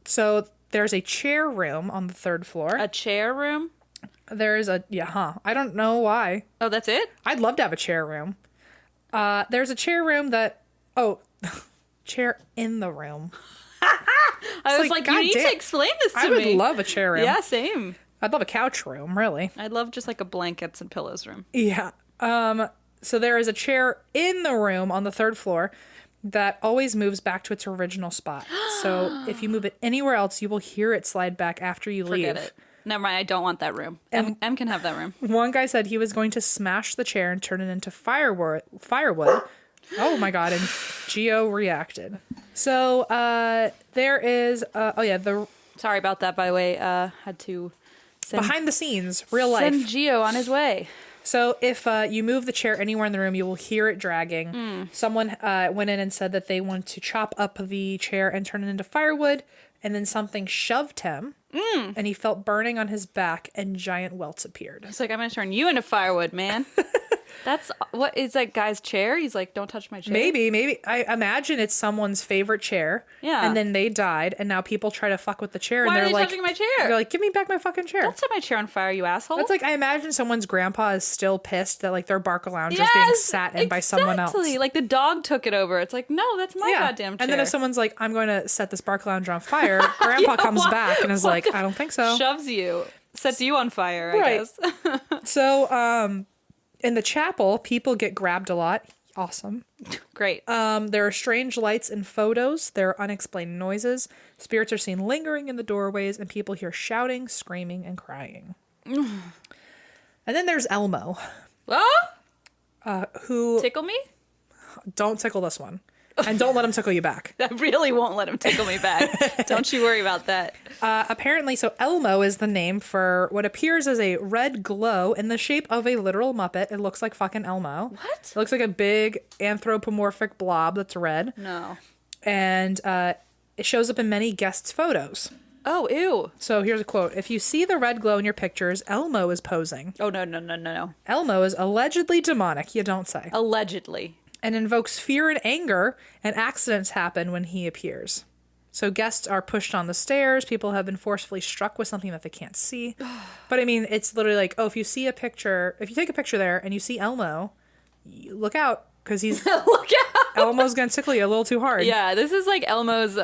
Speaker 1: So there's a chair room on the 3rd floor.
Speaker 2: A chair room?
Speaker 1: There's a, I don't know why.
Speaker 2: Oh, that's it?
Speaker 1: I'd love to have a chair room. There's a chair room that, chair in the room.
Speaker 2: I was like, you need to explain this to me.
Speaker 1: I would love a chair room.
Speaker 2: Yeah, same.
Speaker 1: I'd love a couch room, really.
Speaker 2: I'd love just like a blankets and pillows room.
Speaker 1: Yeah. So there is a chair in the room on the 3rd floor that always moves back to its original spot. So if you move it anywhere else, you will hear it slide back after you leave.
Speaker 2: Forget it. Never mind, I don't want that room. M can have that room.
Speaker 1: One guy said he was going to smash the chair and turn it into firewood. Oh my God, and Gio reacted. So there is,
Speaker 2: Sorry about that, by the way. Had to send...
Speaker 1: Behind the scenes, real life.
Speaker 2: Send Gio on his way.
Speaker 1: So if you move the chair anywhere in the room, you will hear it dragging. Someone went in and said that they want to chop up the chair and turn it into firewood, and then something shoved him, and he felt burning on his back, and giant welts appeared.
Speaker 2: He's like, I'm going to turn you into firewood, man. That's what is that guy's chair? He's like, don't touch my chair.
Speaker 1: Maybe. I imagine it's someone's favorite chair.
Speaker 2: Yeah.
Speaker 1: And then they died, and now people try to fuck with the chair.
Speaker 2: Why
Speaker 1: and
Speaker 2: are
Speaker 1: they're
Speaker 2: they
Speaker 1: like,
Speaker 2: touching my chair?
Speaker 1: They're like, give me back my fucking chair.
Speaker 2: Don't set my chair on fire, you asshole.
Speaker 1: That's like, I imagine someone's grandpa is still pissed that like their Barca Lounge is being sat in by someone else.
Speaker 2: Like the dog took it over. It's like, no, that's my goddamn chair.
Speaker 1: And then if someone's like, I'm going to set this Barca Lounge on fire, grandpa comes back and is like, I don't think so.
Speaker 2: Shoves you. Sets you on fire, I guess.
Speaker 1: So, in the chapel, people get grabbed a lot. Awesome.
Speaker 2: Great.
Speaker 1: There are strange lights and photos. There are unexplained noises. Spirits are seen lingering in the doorways, and people hear shouting, screaming, and crying. And then there's Elmo.
Speaker 2: Oh?
Speaker 1: Who...
Speaker 2: Tickle me?
Speaker 1: Don't tickle this one. And don't let him tickle you back.
Speaker 2: I really won't let him tickle me back. Don't you worry about that.
Speaker 1: Apparently, so Elmo is the name for what appears as a red glow in the shape of a literal Muppet. It looks like fucking Elmo.
Speaker 2: What?
Speaker 1: It looks like a big anthropomorphic blob that's red.
Speaker 2: No.
Speaker 1: And it shows up in many guests' photos.
Speaker 2: Oh, ew.
Speaker 1: So here's a quote. If you see the red glow in your pictures, Elmo is posing.
Speaker 2: Oh, no.
Speaker 1: Elmo is allegedly demonic, you don't say.
Speaker 2: Allegedly.
Speaker 1: And invokes fear and anger, and accidents happen when he appears. So guests are pushed on the stairs. People have been forcefully struck with something that they can't see. But I mean, it's literally like, if you take a picture there and you see Elmo, look out, because he's
Speaker 2: look out.
Speaker 1: Elmo's gonna tickle you a little too hard.
Speaker 2: Yeah, this is like Elmo's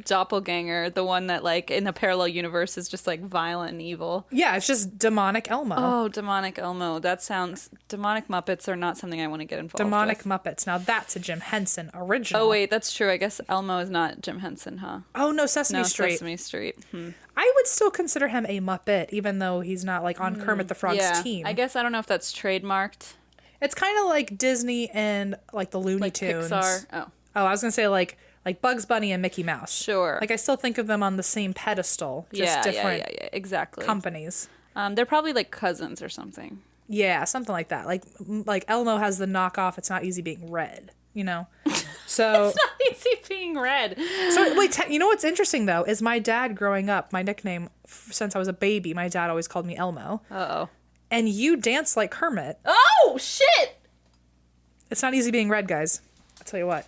Speaker 2: doppelganger, the one that like in the parallel universe is just like violent and evil.
Speaker 1: Yeah, it's just demonic Elmo.
Speaker 2: Oh, demonic Elmo. That sounds... Demonic Muppets are not something I want to get involved
Speaker 1: Demonic
Speaker 2: with.
Speaker 1: Muppets. Now that's a Jim Henson original.
Speaker 2: Oh, wait, that's true. I guess Elmo is not Jim Henson, huh?
Speaker 1: Oh, no, Sesame
Speaker 2: No,
Speaker 1: Street.
Speaker 2: Sesame Street.
Speaker 1: I would still consider him a Muppet, even though he's not like on Kermit the Frog's team.
Speaker 2: I guess I don't know if that's trademarked.
Speaker 1: It's kind of like Disney and like the Looney
Speaker 2: Like
Speaker 1: Tunes.
Speaker 2: Pixar.
Speaker 1: Oh, I was gonna say like Bugs Bunny and Mickey Mouse.
Speaker 2: Sure.
Speaker 1: Like I still think of them on the same pedestal, just different
Speaker 2: yeah, exactly.
Speaker 1: companies.
Speaker 2: They're probably like cousins or something.
Speaker 1: Yeah, something like that. Like Elmo has the knockoff. It's not easy being red. You know. So
Speaker 2: It's not easy being red.
Speaker 1: So wait, you know what's interesting though is my dad growing up. My nickname since I was a baby, my dad always called me Elmo.
Speaker 2: Uh-oh.
Speaker 1: And you dance like Kermit.
Speaker 2: Oh, shit!
Speaker 1: It's not easy being red, guys. I'll tell you what.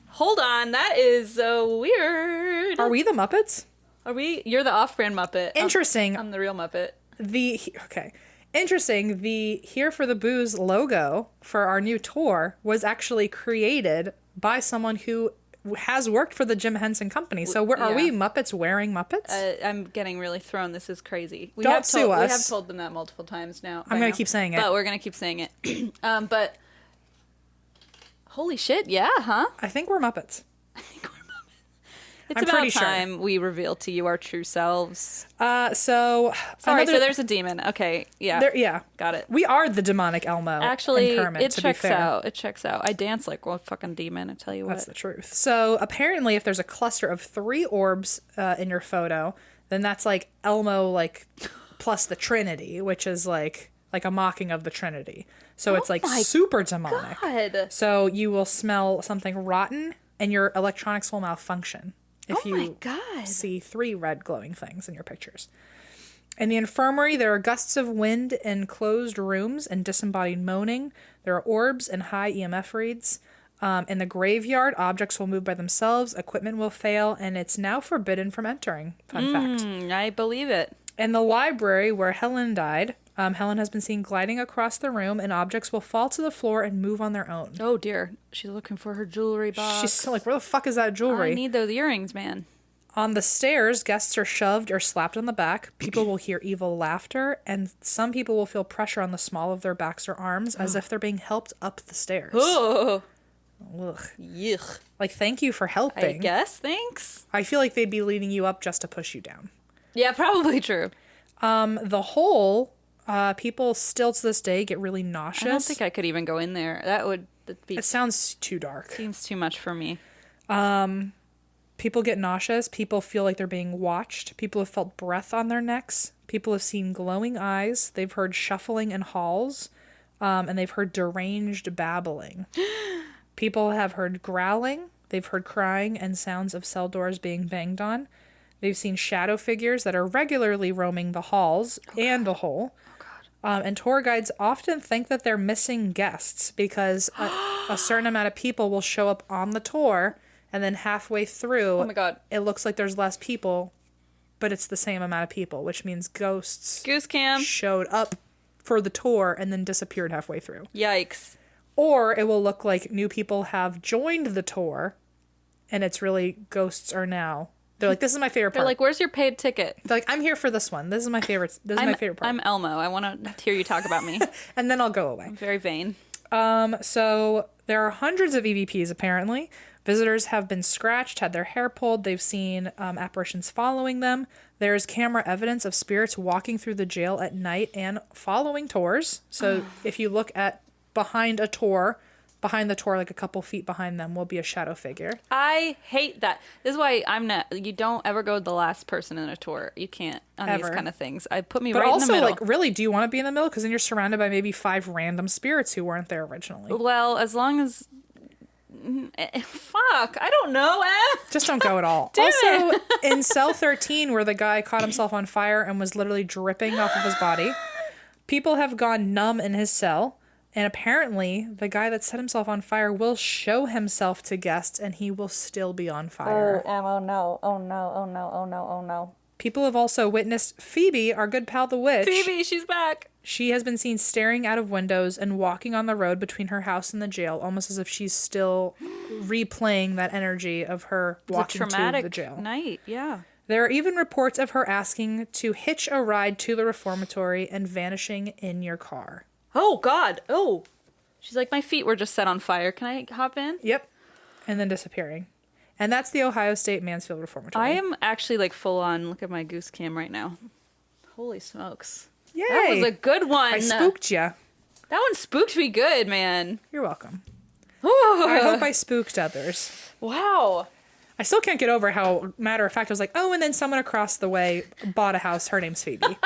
Speaker 2: Hold on, that is weird.
Speaker 1: Are we the Muppets?
Speaker 2: Are we? You're the off-brand Muppet.
Speaker 1: Interesting.
Speaker 2: I'm the real Muppet.
Speaker 1: Interesting. The Here for the Booze logo for our new tour was actually created by someone who has worked for the Jim Henson Company. So are we Muppets wearing Muppets?
Speaker 2: I'm getting really thrown. This is crazy.
Speaker 1: Don't sue us.
Speaker 2: We have told them that multiple times now.
Speaker 1: I'm going to keep saying it.
Speaker 2: But we're going to keep saying it. But holy shit, yeah, huh?
Speaker 1: I think we're Muppets.
Speaker 2: It's
Speaker 1: I'm
Speaker 2: about
Speaker 1: pretty sure.
Speaker 2: time we reveal to you our true selves.
Speaker 1: So
Speaker 2: Sorry, so there's a demon. Okay, yeah. Got it.
Speaker 1: We are the demonic Elmo.
Speaker 2: Actually,
Speaker 1: and Kermit,
Speaker 2: it
Speaker 1: to
Speaker 2: checks
Speaker 1: be fair.
Speaker 2: out. It checks out. I dance like a fucking demon, I tell you what.
Speaker 1: That's the truth. So apparently if there's a cluster of 3 orbs in your photo, then that's like Elmo like plus the Trinity, which is like a mocking of the Trinity. So it's like super demonic.
Speaker 2: God.
Speaker 1: So you will smell something rotten and your electronics will malfunction if you see 3 red glowing things in your pictures. In the infirmary, there are gusts of wind in closed rooms and disembodied moaning. There are orbs and high EMF reads. In the graveyard, objects will move by themselves, equipment will fail, and it's now forbidden from entering. Fun fact.
Speaker 2: I believe it.
Speaker 1: In the library where Helen died, Helen has been seen gliding across the room, and objects will fall to the floor and move on their own.
Speaker 2: Oh dear, she's looking for her jewelry box.
Speaker 1: She's still like, where the fuck is that jewelry?
Speaker 2: I need those earrings, man.
Speaker 1: On the stairs, guests are shoved or slapped on the back. People will hear evil laughter, and some people will feel pressure on the small of their backs or arms as if they're being helped up the stairs.
Speaker 2: Oh,
Speaker 1: Ugh.
Speaker 2: yuck.
Speaker 1: Like, thank you for helping.
Speaker 2: I guess, thanks.
Speaker 1: I feel like they'd be leading you up just to push you down.
Speaker 2: Yeah, probably true.
Speaker 1: The hole, people still to this day get really nauseous.
Speaker 2: I don't think I could even go in there. That'd be...
Speaker 1: It sounds too dark.
Speaker 2: Seems too much for me.
Speaker 1: People get nauseous. People feel like they're being watched. People have felt breath on their necks. People have seen glowing eyes. They've heard shuffling in halls. And they've heard deranged babbling. People have heard growling. They've heard crying and sounds of cell doors being banged on. They've seen shadow figures that are regularly roaming the halls and the hole. And tour guides often think that they're missing guests because a certain amount of people will show up on the tour, and then halfway through,
Speaker 2: Oh my God.
Speaker 1: it looks like there's less people, but it's the same amount of people, which means ghosts
Speaker 2: Goose cam.
Speaker 1: showed up for the tour and then disappeared halfway through.
Speaker 2: Yikes.
Speaker 1: Or it will look like new people have joined the tour, and it's really ghosts are now. They're like, this is my favorite part.
Speaker 2: They're like, where's your paid ticket?
Speaker 1: They're like, I'm here for this one. This is my favorite. This is my favorite part.
Speaker 2: I'm Elmo. I want to hear you talk about me.
Speaker 1: And then I'll go away.
Speaker 2: I'm very vain.
Speaker 1: So there are hundreds of EVPs apparently. Visitors have been scratched, had their hair pulled. They've seen apparitions following them. There's camera evidence of spirits walking through the jail at night and following tours. So if you look at behind the tour, like a couple feet behind them will be a shadow figure.
Speaker 2: I hate that. This is why you don't ever go the last person in a tour. You can't on these kind of things. I put me
Speaker 1: But
Speaker 2: right
Speaker 1: also,
Speaker 2: in the middle.
Speaker 1: like, really, do you want to be in the middle? Because then you're surrounded by maybe 5 random spirits who weren't there originally.
Speaker 2: Well, as long as... Fuck, I don't know,
Speaker 1: Just don't go at all. Also, in cell 13, where the guy caught himself on fire and was literally dripping off of his body, people have gone numb in his cell. And apparently, the guy that set himself on fire will show himself to guests, and he will still be on fire.
Speaker 2: Oh no, oh no, oh no, oh no, oh no.
Speaker 1: People have also witnessed Phoebe, our good pal the witch.
Speaker 2: Phoebe, she's back.
Speaker 1: She has been seen staring out of windows and walking on the road between her house and the jail, almost as if she's still replaying that energy of her walking to the jail.
Speaker 2: Night, yeah.
Speaker 1: There are even reports of her asking to hitch a ride to the reformatory and vanishing in your car.
Speaker 2: Oh, God. Oh. She's like, my feet were just set on fire. Can I hop in?
Speaker 1: Yep. And then disappearing. And that's the Ohio State Mansfield Reformatory.
Speaker 2: I am actually like full on. Look at my goose cam right now. Holy smokes.
Speaker 1: Yay.
Speaker 2: That was a good one.
Speaker 1: I spooked you.
Speaker 2: That one spooked me good, man.
Speaker 1: You're welcome. I hope I spooked others.
Speaker 2: Wow.
Speaker 1: I still can't get over how, matter of fact, I was like, oh, and then someone across the way bought a house. Her name's Phoebe.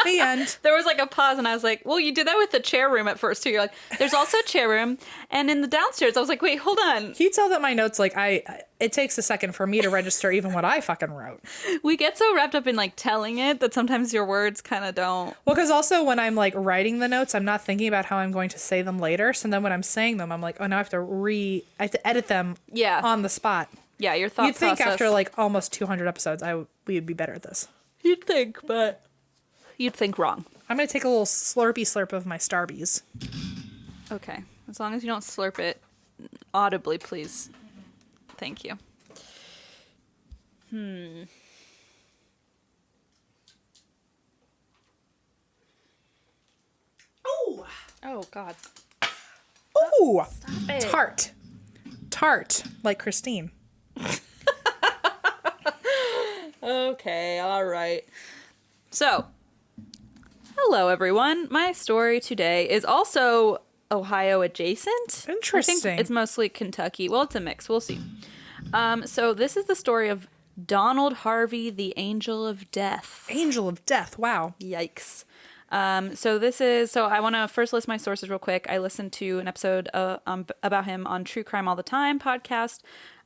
Speaker 1: The end.
Speaker 2: There was like a pause, and I was like, well, you did that with the chair room at first, too. You're like, there's also a chair room. And in the downstairs, I was like, wait, hold on.
Speaker 1: Can you tell that my notes, like, it takes a second for me to register even what I fucking wrote.
Speaker 2: We get so wrapped up in, like, telling it that sometimes your words kind of don't.
Speaker 1: Well, because also when I'm, like, writing the notes, I'm not thinking about how I'm going to say them later. So then when I'm saying them, I'm like, oh, now I have to edit them on the spot.
Speaker 2: Yeah, your thought process.
Speaker 1: You'd think after, like, almost 200 episodes, we would be better at this.
Speaker 2: You'd think, but you'd think wrong.
Speaker 1: I'm going to take a little slurpy slurp of my Starbies.
Speaker 2: Okay. As long as you don't slurp it audibly, please. Thank you.
Speaker 1: Oh!
Speaker 2: Oh, God.
Speaker 1: Ooh!
Speaker 2: Stop it.
Speaker 1: Tart. Tart, like Christine.
Speaker 2: Okay, all right. So, hello, everyone. My story today is also Ohio adjacent.
Speaker 1: Interesting.
Speaker 2: I think it's mostly Kentucky. Well, it's a mix. We'll see. So this is the story of Donald Harvey, the Angel of Death.
Speaker 1: Angel of Death. Wow.
Speaker 2: Yikes. So I want to first list my sources real quick. I listened to an episode about him on True Crime All the Time podcast.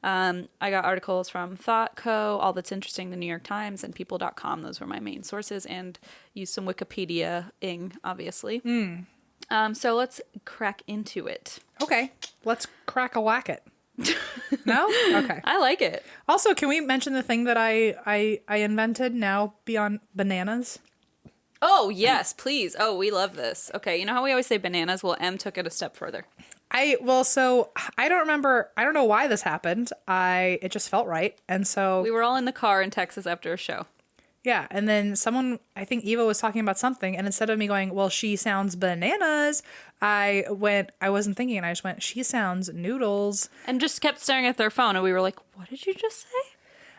Speaker 2: I got articles from ThoughtCo, All That's Interesting, the New York Times, and People.com. Those were my main sources, and used some Wikipedia-ing, obviously. So let's crack into it.
Speaker 1: Okay. Let's crack-a-whack it. No? Okay.
Speaker 2: I like it.
Speaker 1: Also, can we mention the thing that I invented now beyond bananas?
Speaker 2: Oh, yes, please. Oh, we love this. Okay, you know how we always say bananas? Well, M took it a step further.
Speaker 1: So I don't remember. I don't know why this happened. It just felt right. And so
Speaker 2: we were all in the car in Texas after a show.
Speaker 1: Yeah. And then someone, I think Eva was talking about something. And instead of me going, well, she sounds bananas, I wasn't thinking. And I just went, she sounds noodles.
Speaker 2: And just kept staring at their phone. And we were like, what did you just say?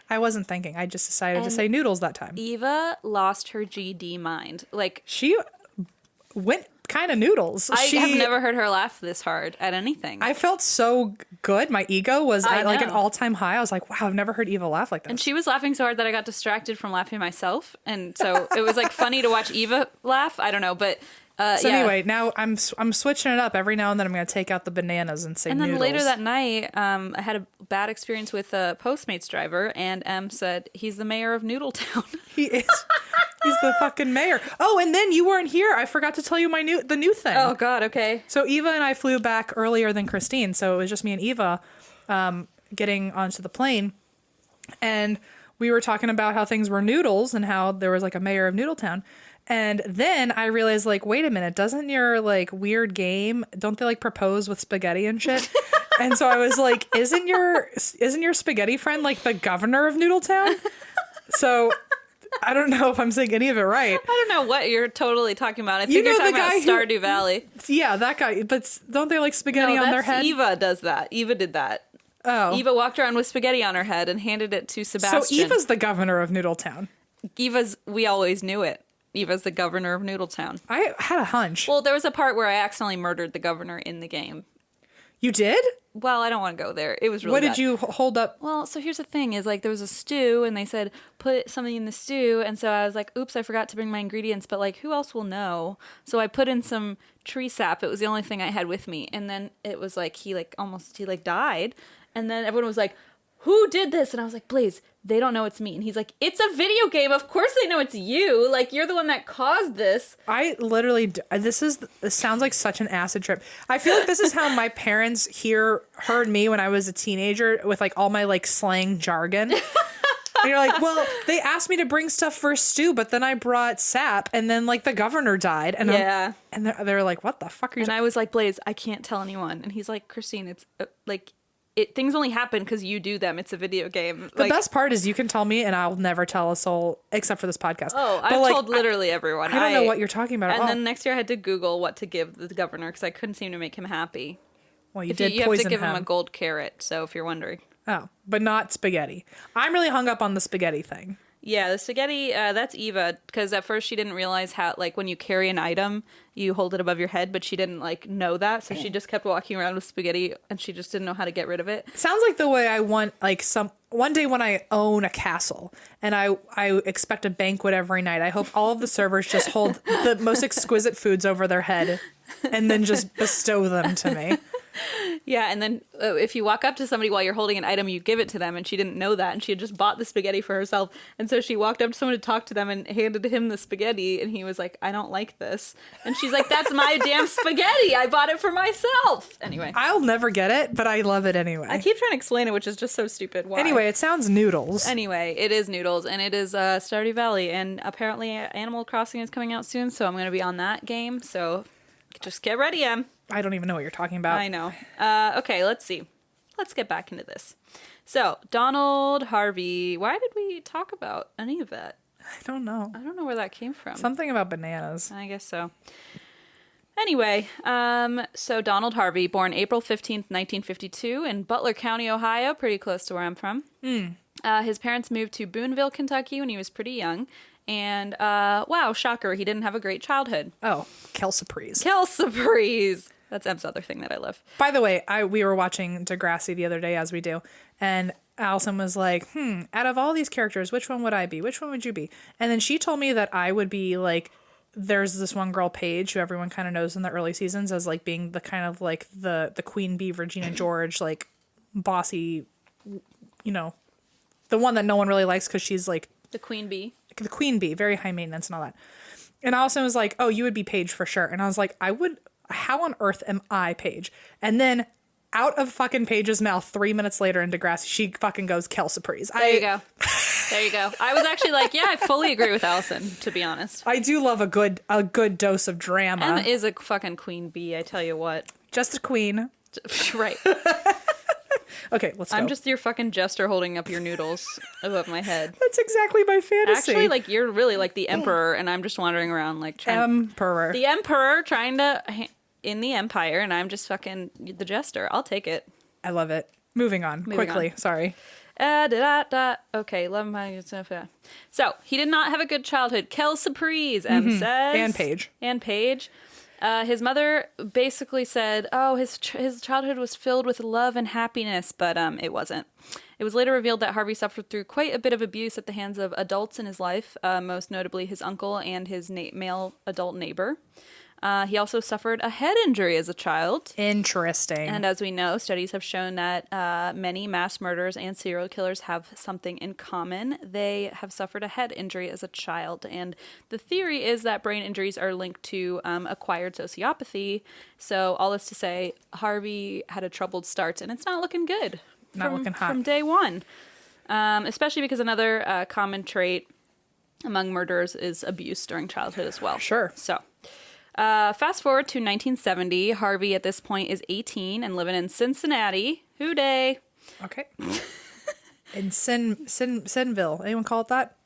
Speaker 1: I wasn't thinking. I just decided to say noodles that time.
Speaker 2: Eva lost her GD mind. Like,
Speaker 1: she went kind of noodles.
Speaker 2: I have never heard her laugh this hard at anything.
Speaker 1: I felt so good. My ego was at like an all-time high. I was like, wow, I've never heard Eva laugh like this.
Speaker 2: And she was laughing so hard that I got distracted from laughing myself. And so it was like funny to watch Eva laugh. I don't know, but
Speaker 1: anyway, now I'm switching it up. Every now and then I'm going to take out the bananas and say noodles. And then
Speaker 2: later that night, I had a bad experience with a Postmates driver, and M said, he's the mayor of Noodletown.
Speaker 1: He is. He's the fucking mayor. Oh, and then you weren't here. I forgot to tell you the new thing.
Speaker 2: Oh, God, okay.
Speaker 1: So Eva and I flew back earlier than Christine, so it was just me and Eva getting onto the plane. And we were talking about how things were noodles and how there was like a mayor of Noodletown. And then I realized, like, wait a minute, doesn't your, like, weird game, don't they, like, propose with spaghetti and shit? And so I was like, isn't your spaghetti friend, like, the governor of Noodletown? So I don't know if I'm saying any of it right.
Speaker 2: I don't know what you're totally talking about. I think you're talking about Stardew Valley.
Speaker 1: Yeah, that guy. But don't they, like, spaghetti on their head?
Speaker 2: Eva does that. Eva did that.
Speaker 1: Oh.
Speaker 2: Eva walked around with spaghetti on her head and handed it to Sebastian.
Speaker 1: So Eva's the governor of Noodletown.
Speaker 2: We always knew it. Eva's the governor of Noodletown.
Speaker 1: I had a hunch.
Speaker 2: Well, there was a part where I accidentally murdered the governor in the game.
Speaker 1: You did?
Speaker 2: Well, I don't want to go there. It was really
Speaker 1: What
Speaker 2: bad.
Speaker 1: did you hold up?
Speaker 2: Well, so here's the thing is, like, there was a stew, and they said, put something in the stew, and so I was like, oops, I forgot to bring my ingredients, but, like, who else will know? So I put in some tree sap. It was the only thing I had with me, and then it was like, he died, and then everyone was like, who did this? And I was like, Blaze, they don't know it's me. And he's like, it's a video game. Of course they know it's you. Like, you're the one that caused this.
Speaker 1: I literally, this sounds like such an acid trip. I feel like this is how my parents heard me when I was a teenager with, like, all my, like, slang jargon. And you're like, well, they asked me to bring stuff for stew, but then I brought sap, and then like the governor died, and and they're like, what the fuck are you?
Speaker 2: And I was like, Blaze, I can't tell anyone. And he's like, Christine, it's like. Things only happen because you do them. It's a video game.
Speaker 1: The best part is you can tell me and I'll never tell a soul except for this podcast.
Speaker 2: Oh, I've told literally everyone.
Speaker 1: I don't know what you're talking about.
Speaker 2: And then next year I had to Google what to give the governor because I couldn't seem to make him happy.
Speaker 1: Well, you
Speaker 2: have to give him a gold carrot, so if you're wondering.
Speaker 1: Oh, but not spaghetti. I'm really hung up on the spaghetti thing.
Speaker 2: Yeah, the spaghetti, that's Eva, because at first she didn't realize how, like, when you carry an item, you hold it above your head, but she didn't, like, know that, so she just kept walking around with spaghetti, and she just didn't know how to get rid of it.
Speaker 1: Sounds like the way I want, like, one day when I own a castle, and I expect a banquet every night, I hope all of the servers just hold the most exquisite foods over their head, and then just bestow them to me.
Speaker 2: Yeah, and then if you walk up to somebody while you're holding an item, you give it to them, and she didn't know that, and she had just bought the spaghetti for herself, and so she walked up to someone to talk to them and handed him the spaghetti, and he was like, I don't like this. And she's like, that's my damn spaghetti! I bought it for myself! Anyway.
Speaker 1: I'll never get it, but I love it anyway.
Speaker 2: I keep trying to explain it, which is just so stupid. Why?
Speaker 1: Anyway, it sounds noodles.
Speaker 2: Anyway, it is noodles, and it is Stardew Valley, and apparently Animal Crossing is coming out soon, so I'm going to be on that game, so just get ready, Em.
Speaker 1: I don't even know what you're talking about.
Speaker 2: I know. Okay, let's see. Let's get back into this. So, Donald, Harvey. Why did we talk about any of that?
Speaker 1: I don't know.
Speaker 2: I don't know where that came from.
Speaker 1: Something about bananas.
Speaker 2: I guess so. Anyway, so Donald Harvey, born April 15th, 1952 in Butler County, Ohio, pretty close to where I'm from. His parents moved to Booneville, Kentucky when he was pretty young. And, wow, shocker, he didn't have a great childhood.
Speaker 1: Oh, Kelsapries.
Speaker 2: Kelsapries! That's Em's other thing that I love.
Speaker 1: By the way, we were watching Degrassi the other day, as we do, and Allison was like, out of all these characters, which one would I be? Which one would you be? And then she told me that I would be, like, there's this one girl, Paige, who everyone kind of knows in the early seasons as, like, being the kind of, like, the queen bee, Regina George, like, bossy, you know, the one that no one really likes because she's, like...
Speaker 2: The queen bee.
Speaker 1: The queen bee, very high maintenance and all that. And Allison was like, oh, you would be Paige for sure. And I was like, how on earth am I Paige? And then out of fucking Paige's mouth 3 minutes later in Degrassi, she fucking goes Kelsapries.
Speaker 2: There you go. There you go. I was actually like, yeah, I fully agree with Allison, to be honest.
Speaker 1: I do love a good dose of drama.
Speaker 2: Em is a fucking queen bee, I tell you what.
Speaker 1: Just a queen.
Speaker 2: Right.
Speaker 1: Okay, let's go.
Speaker 2: I'm just your fucking jester holding up your noodles above my head.
Speaker 1: That's exactly my fantasy.
Speaker 2: Actually, like, you're really like the emperor, and I'm just wandering around like... The emperor trying to... in the empire, and I'm just fucking the jester. I'll take it.
Speaker 1: I love it. Moving on. Quickly. Sorry.
Speaker 2: Okay, love my stuff. So, he did not have a good childhood. Kelsapries, Em says. And Paige. His mother basically said, oh, his childhood was filled with love and happiness, but it wasn't. It was later revealed that Harvey suffered through quite a bit of abuse at the hands of adults in his life, most notably his uncle and his male adult neighbor. He also suffered a head injury as a child.
Speaker 1: Interesting.
Speaker 2: And as we know, studies have shown that many mass murderers and serial killers have something in common. They have suffered a head injury as a child. And the theory is that brain injuries are linked to acquired sociopathy. So all this to say, Harvey had a troubled start, and it's not looking good.
Speaker 1: Looking hot.
Speaker 2: From day one. Especially because another common trait among murderers is abuse during childhood as well.
Speaker 1: Sure.
Speaker 2: So... fast forward to 1970. Harvey at this point is 18 and living in Cincinnati. Hooday.
Speaker 1: Okay. In Sinville. Anyone call it that?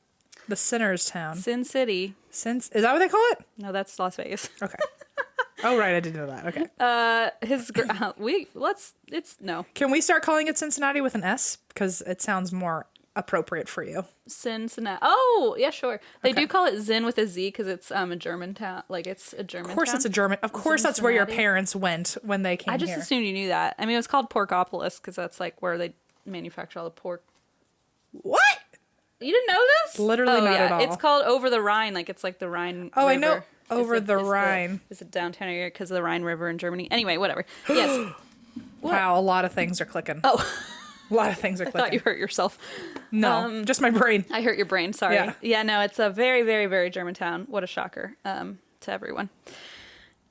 Speaker 1: The Sinner's Town.
Speaker 2: Sin City.
Speaker 1: Is that what they call it?
Speaker 2: No, that's Las Vegas.
Speaker 1: Okay. Oh, right. I didn't know that. Okay.
Speaker 2: No.
Speaker 1: Can we start calling it Cincinnati with an S? Because it sounds more appropriate for you.
Speaker 2: Cincinnati. Oh, yeah, sure. They do call it Zin with a Z because it's a German town. Like, it's a German town.
Speaker 1: Of course it's a German. Of course that's where your parents went when they came here.
Speaker 2: I just assumed you knew that. I mean, it was called Porkopolis because that's, like, where they manufacture all the pork.
Speaker 1: What?
Speaker 2: You didn't know this?
Speaker 1: Literally not at all.
Speaker 2: It's called Over the Rhine. Like, it's like the Rhine
Speaker 1: River.
Speaker 2: I
Speaker 1: know. Over the Rhine.
Speaker 2: It's a downtown area because of the Rhine River in Germany. Anyway, whatever. Yes.
Speaker 1: Wow, a lot of things are clicking.
Speaker 2: Oh.
Speaker 1: A lot of things are clicking.
Speaker 2: I thought you hurt yourself.
Speaker 1: No, just my brain.
Speaker 2: I hurt your brain. Sorry. Yeah, no, it's a very, very, very German town. What a shocker to everyone.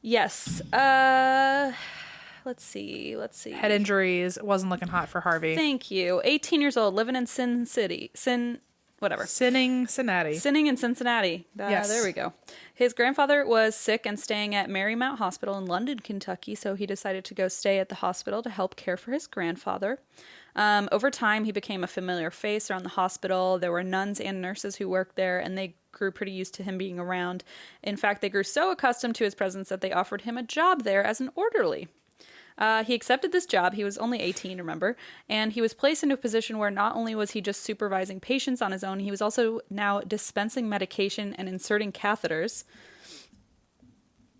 Speaker 2: Yes. Let's see.
Speaker 1: Head injuries. It wasn't looking hot for Harvey.
Speaker 2: Thank you. 18 years old, living in Sin City. whatever.
Speaker 1: Sinning
Speaker 2: Sinning in Cincinnati.
Speaker 1: Yes.
Speaker 2: There we go. His grandfather was sick and staying at Marymount Hospital in London, Kentucky, so he decided to go stay at the hospital to help care for his grandfather. Over time, he became a familiar face around the hospital. There were nuns and nurses who worked there, and they grew pretty used to him being around. In fact, they grew so accustomed to his presence that they offered him a job there as an orderly. He accepted this job. He was only 18, remember, and he was placed into a position where not only was he just supervising patients on his own, he was also now dispensing medication and inserting catheters,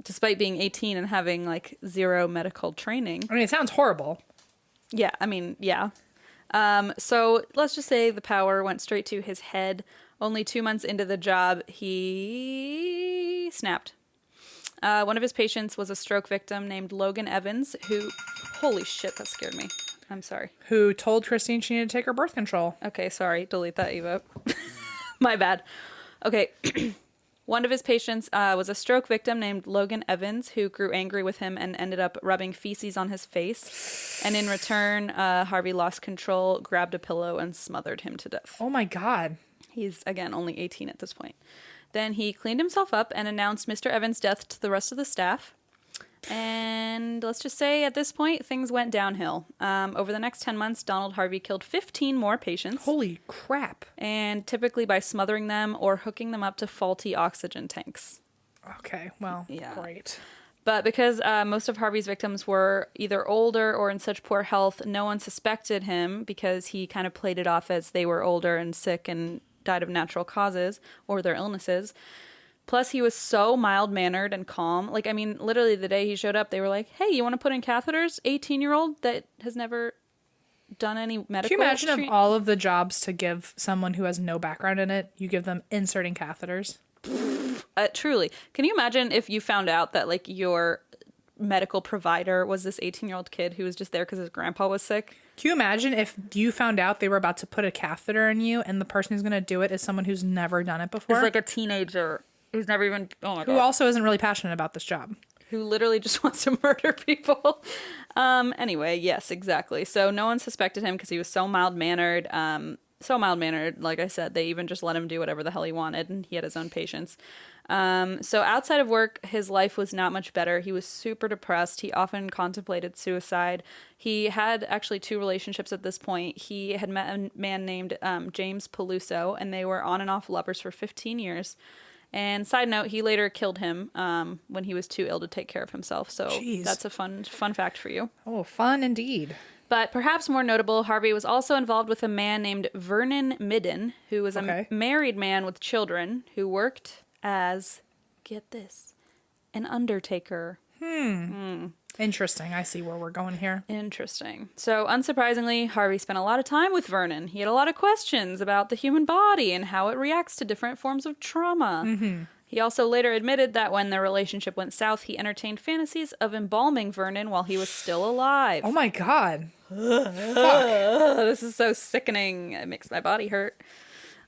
Speaker 2: despite being 18 and having, like, zero medical training.
Speaker 1: I mean, it sounds horrible.
Speaker 2: Yeah, I mean, yeah. So let's just say the power went straight to his head. Only 2 months into the job, he snapped. One of his patients was a stroke victim named Logan Evans, who... Holy shit, that scared me. I'm sorry.
Speaker 1: Who told Christine she needed to take her birth control.
Speaker 2: Okay, sorry. Delete that, Eva. My bad. Okay. One of his patients was a stroke victim named Logan Evans, who grew angry with him and ended up rubbing feces on his face. And in return, Harvey lost control, grabbed a pillow, and smothered him to death.
Speaker 1: Oh my God.
Speaker 2: He's, again, only 18 at this point. Then he cleaned himself up and announced Mr. Evans' death to the rest of the staff. And let's just say at this point, things went downhill. Over the next 10 months, Donald Harvey killed 15 more patients.
Speaker 1: Holy crap.
Speaker 2: And typically by smothering them or hooking them up to faulty oxygen tanks.
Speaker 1: Okay, well,
Speaker 2: Yeah.
Speaker 1: great.
Speaker 2: But because most of Harvey's victims were either older or in such poor health, no one suspected him because he kind of played it off as they were older and sick and died of natural causes or their illnesses. Plus, he was so mild-mannered and calm. Like, I mean, literally the day he showed up, they were like, hey, you want to put in catheters? 18-year-old that has never done any medical...
Speaker 1: Can you imagine of all of the jobs to give someone who has no background in it, you give them inserting catheters?
Speaker 2: Truly. Can you imagine if you found out that, like, your medical provider was this 18-year-old kid who was just there because his grandpa was sick?
Speaker 1: Can you imagine if you found out they were about to put a catheter in you and the person who's going to do it is someone who's never done it before?
Speaker 2: It's like a teenager who's never even... Oh, my God.
Speaker 1: Who also isn't really passionate about this job.
Speaker 2: Who literally just wants to murder people. Anyway, yes, exactly. So no one suspected him because he was so mild-mannered. Like I said, they even just let him do whatever the hell he wanted, and he had his own patients. So outside of work, his life was not much better. He was super depressed. He often contemplated suicide. He had actually 2 relationships at this point. He had met a man named James Peluso, and they were on and off lovers for 15 years. And side note, he later killed him when he was too ill to take care of himself. So
Speaker 1: Jeez.
Speaker 2: That's a fun fact for you.
Speaker 1: Oh, fun indeed.
Speaker 2: But perhaps more notable, Harvey was also involved with a man named Vernon Midden, who was a married man with children who worked as, get this, an undertaker.
Speaker 1: Interesting. I see where we're going here.
Speaker 2: Interesting. So, unsurprisingly, Harvey spent a lot of time with Vernon. He had a lot of questions about the human body and how it reacts to different forms of trauma. Mm-hmm. He also later admitted that when their relationship went south, he entertained fantasies of embalming Vernon while he was still alive.
Speaker 1: Oh my God. Fuck.
Speaker 2: This is so sickening. It makes my body hurt.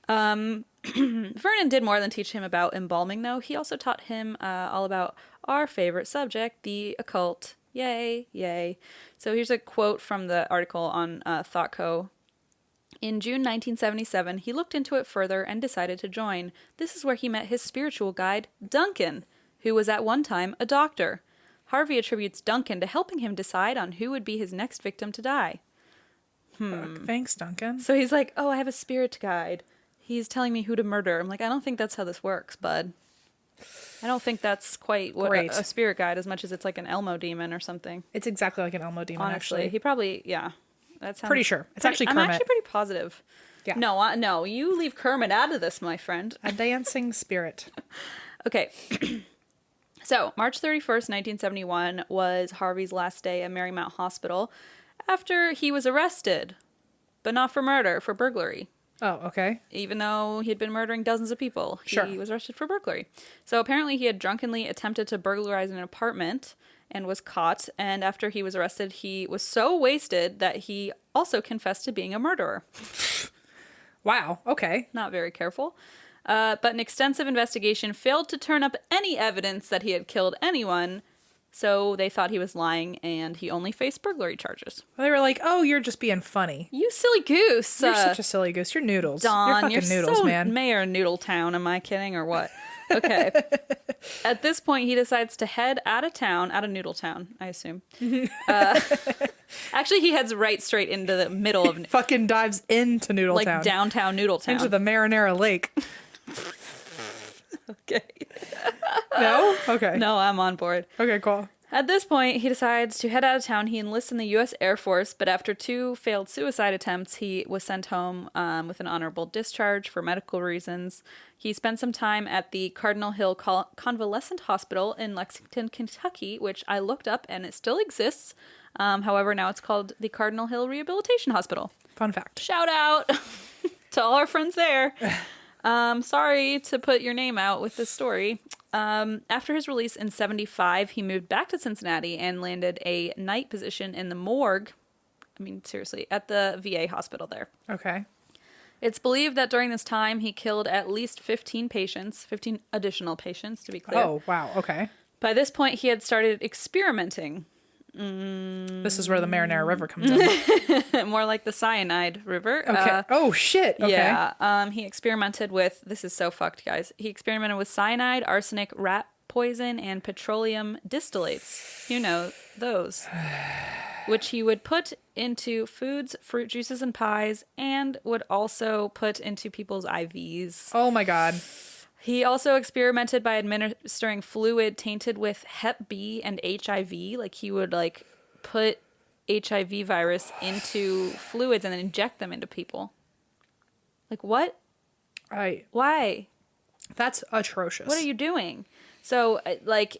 Speaker 2: Vernon did more than teach him about embalming, though. He also taught him all about our favorite subject, the occult. Yay, yay. So here's a quote from the article on ThoughtCo. In June 1977, he looked into it further and decided to join. This is where he met his spiritual guide, Duncan, who was at one time a doctor. Harvey attributes Duncan to helping him decide on who would be his next victim to die.
Speaker 1: Thanks, Duncan.
Speaker 2: So he's like, oh, I have a spirit guide. He's telling me who to murder. I'm like, I don't think that's how this works, bud. I don't think that's quite what a spirit guide, as much as it's like an Elmo demon or something.
Speaker 1: It's exactly like an Elmo demon,
Speaker 2: Honestly,
Speaker 1: actually.
Speaker 2: he probably, yeah. That sounds
Speaker 1: pretty sure. It's actually Kermit.
Speaker 2: I'm actually pretty positive.
Speaker 1: Yeah.
Speaker 2: No, no, you leave Kermit out of this, my friend.
Speaker 1: A dancing spirit.
Speaker 2: Okay. So, March 31st, 1971 was Harvey's last day at Marymount Hospital after he was arrested, but not for murder, for burglary.
Speaker 1: Oh, okay.
Speaker 2: Even though he had been murdering dozens of people,
Speaker 1: Sure.
Speaker 2: He was arrested for burglary. So apparently he had drunkenly attempted to burglarize an apartment and was caught. And after he was arrested, he was so wasted that he also confessed to being a murderer.
Speaker 1: Wow. Okay.
Speaker 2: Not very careful. But an extensive investigation failed to turn up any evidence that he had killed anyone. So they thought he was lying, and he only faced burglary charges.
Speaker 1: Well, they were like, "Oh, you're just being funny.
Speaker 2: You silly goose.
Speaker 1: You're such a silly goose. You're Noodles.
Speaker 2: Dawn,
Speaker 1: you're fucking Noodles,
Speaker 2: so
Speaker 1: man."
Speaker 2: Mayor Noodletown. Am I kidding or what? Okay. At this point, he decides to head out of Noodletown, I assume. Actually, he heads right straight into the middle of...
Speaker 1: Fucking dives into Noodletown.
Speaker 2: Like downtown Noodletown.
Speaker 1: Into the Marinara Lake.
Speaker 2: Okay.
Speaker 1: No? Okay.
Speaker 2: No, I'm on board.
Speaker 1: Okay, cool.
Speaker 2: At this point, he decides to head out of town. He enlists in the U.S. Air Force, but after 2 failed suicide attempts, he was sent home with an honorable discharge for medical reasons. He spent some time at the Cardinal Hill Convalescent Hospital in Lexington, Kentucky, which I looked up, and it still exists. However, now it's called the Cardinal Hill Rehabilitation Hospital.
Speaker 1: Fun fact.
Speaker 2: Shout out to all our friends there. Sorry to put your name out with this story. After his release in 1975, he moved back to Cincinnati and landed a night position in the morgue. I mean, seriously, at the VA hospital there.
Speaker 1: Okay.
Speaker 2: It's believed that during this time, he killed at least 15 additional patients, to be clear.
Speaker 1: Oh, wow. Okay.
Speaker 2: By this point, he had started experimenting.
Speaker 1: This is where the Marinara River comes in.
Speaker 2: More like the Cyanide River.
Speaker 1: Okay. Oh, shit. Okay.
Speaker 2: Yeah. He experimented with... This is so fucked, guys. He experimented with cyanide, arsenic, rat poison, and petroleum distillates. You know, those. Which he would put into foods, fruit juices, and pies, and would also put into people's IVs.
Speaker 1: Oh, my God.
Speaker 2: He also experimented by administering fluid tainted with Hep B and HIV. Like, he would, like, put HIV virus into fluids and then inject them into people. Like, what? Why?
Speaker 1: That's atrocious.
Speaker 2: What are you doing? So, like...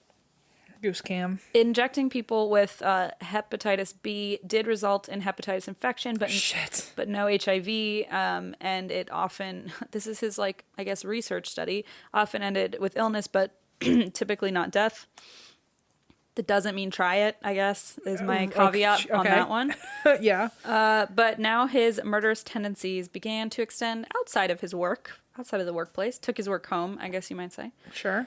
Speaker 1: Goose cam.
Speaker 2: Injecting people with hepatitis B did result in hepatitis infection, but no HIV. And it often, this is his, like, I guess, research study, often ended with illness, but typically not death. That doesn't mean try it, I guess, is my caveat on that one.
Speaker 1: Yeah.
Speaker 2: But now his murderous tendencies began to extend outside of his work. Outside of the workplace, took his work home, I guess you might say.
Speaker 1: Sure.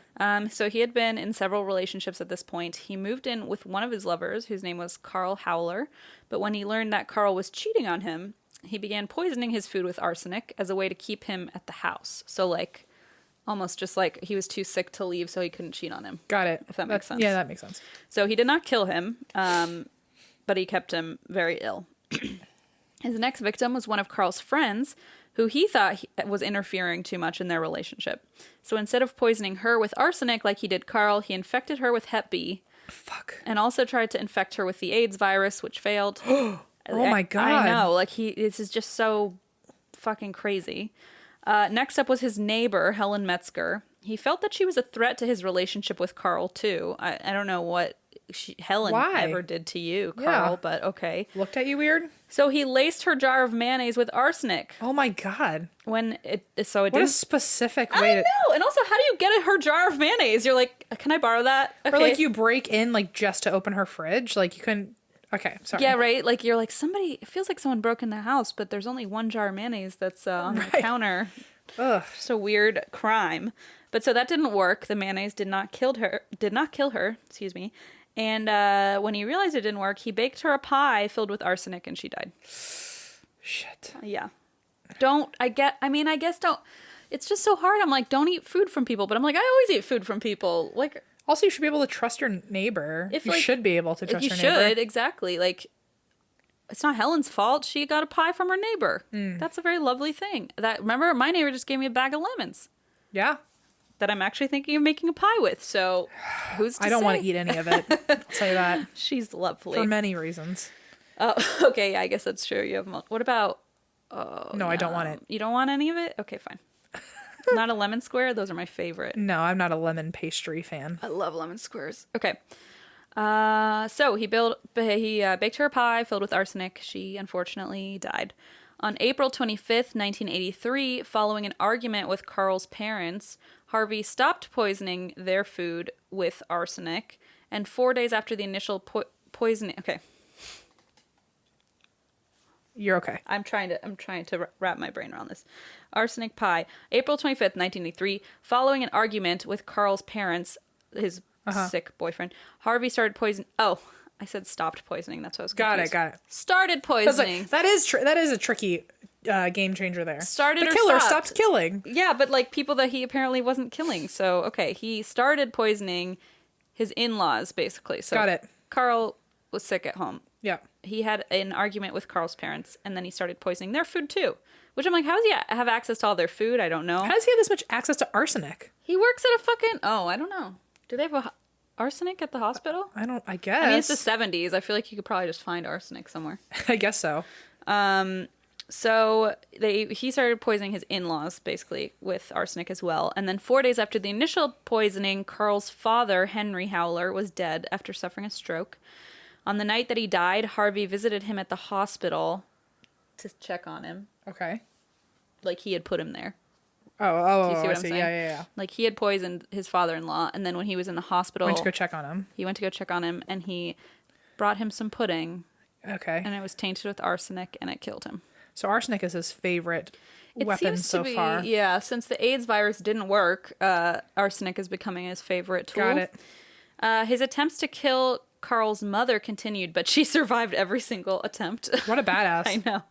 Speaker 2: So he had been in several relationships at this point. He moved in with one of his lovers, whose name was Carl Howler. But when he learned that Carl was cheating on him, he began poisoning his food with arsenic as a way to keep him at the house. So, like, almost just like he was too sick to leave, so he couldn't cheat on him.
Speaker 1: Got it.
Speaker 2: If that makes sense.
Speaker 1: Yeah, that makes sense.
Speaker 2: So he did not kill him, but he kept him very ill. His next victim was one of Carl's friends, who he thought was interfering too much in their relationship. So instead of poisoning her with arsenic like he did Carl, he infected her with Hep B.
Speaker 1: Fuck.
Speaker 2: And also tried to infect her with the AIDS virus, which failed.
Speaker 1: Oh my God.
Speaker 2: I know. Like, this is just so fucking crazy. Next up was his neighbor, Helen Metzger. He felt that she was a threat to his relationship with Carl, too. I don't know what Helen ever did to you, Carl, but okay.
Speaker 1: Looked at you weird?
Speaker 2: So he laced her jar of mayonnaise with arsenic.
Speaker 1: Oh my God.
Speaker 2: What a
Speaker 1: specific way
Speaker 2: I know. And also, how do you get her jar of mayonnaise? You're like, can I borrow that? Okay.
Speaker 1: Or like you break in like just to open her fridge? Like you couldn't... Okay, sorry.
Speaker 2: Yeah, right? Like you're like, it feels like someone broke in the house, but there's only one jar of mayonnaise that's on the counter.
Speaker 1: Ugh.
Speaker 2: Just a weird crime. But so that didn't work. The mayonnaise did not kill her, excuse me. And when he realized it didn't work, he baked her a pie filled with arsenic and she died.
Speaker 1: Shit.
Speaker 2: Yeah. I guess don't. It's just so hard. I'm like, don't eat food from people. But I'm like, I always eat food from people. Like,
Speaker 1: also, you should be able to trust your neighbor. You should be able to trust your neighbor.
Speaker 2: You should, exactly. Like, it's not Helen's fault. She got a pie from her neighbor. That's a very lovely thing. Remember, my neighbor just gave me a bag of lemons.
Speaker 1: Yeah.
Speaker 2: That I'm actually thinking of making a pie with. So, who's to say?
Speaker 1: I don't want to eat any of it. I'll tell you that.
Speaker 2: She's lovely.
Speaker 1: For many reasons.
Speaker 2: Oh, okay. Yeah, I guess that's true. You have. What about?
Speaker 1: No, I don't want it.
Speaker 2: You don't want any of it? Okay, fine. Not a lemon square? Those are my favorite.
Speaker 1: No, I'm not a lemon pastry fan.
Speaker 2: I love lemon squares. Okay. So he baked her a pie filled with arsenic. She unfortunately died. On April 25th, 1983, following an argument with Carl's parents, Harvey stopped poisoning their food with arsenic, and 4 days after the initial poisoning... Okay.
Speaker 1: You're okay.
Speaker 2: I'm trying to wrap my brain around this. Arsenic pie. April 25th, 1983, following an argument with Carl's parents, his sick boyfriend. Harvey started poisoning. Oh, I said stopped poisoning. That's what I was confused.
Speaker 1: Got it.
Speaker 2: Started poisoning.
Speaker 1: Like, that is a tricky game changer there.
Speaker 2: Started
Speaker 1: the
Speaker 2: or
Speaker 1: killer
Speaker 2: stopped.
Speaker 1: stopped killing.
Speaker 2: Yeah, but like people that he apparently wasn't killing. So, okay, he started poisoning his in-laws, basically. So
Speaker 1: Got it.
Speaker 2: Carl was sick at home.
Speaker 1: Yeah.
Speaker 2: He had an argument with Carl's parents, and then he started poisoning their food too. Which I'm like, how does he have access to all their food? I don't know.
Speaker 1: How does he have this much access to arsenic?
Speaker 2: He works at a fucking... Oh, I don't know. Do they have arsenic at the hospital?
Speaker 1: I guess.
Speaker 2: I mean, it's the 70s. I feel like you could probably just find arsenic somewhere.
Speaker 1: I guess so.
Speaker 2: So he started poisoning his in-laws, basically, with arsenic as well. And then 4 days after the initial poisoning, Carl's father, Henry Howler, was dead after suffering a stroke. On the night that he died, Harvey visited him at the hospital to check on him.
Speaker 1: Okay.
Speaker 2: Like he had put him there.
Speaker 1: Oh,
Speaker 2: Do you see what I'm saying?
Speaker 1: Yeah.
Speaker 2: Like he had poisoned his father-in-law, and then when he was in the hospital...
Speaker 1: Went to go check on him.
Speaker 2: He went to go check on him, and he brought him some pudding.
Speaker 1: Okay.
Speaker 2: And it was tainted with arsenic, and it killed him.
Speaker 1: So arsenic is his favorite weapon so far.
Speaker 2: Yeah, since the AIDS virus didn't work, arsenic is becoming his favorite tool.
Speaker 1: Got it.
Speaker 2: His attempts to kill Carl's mother continued, but she survived every single attempt.
Speaker 1: What a badass.
Speaker 2: I know.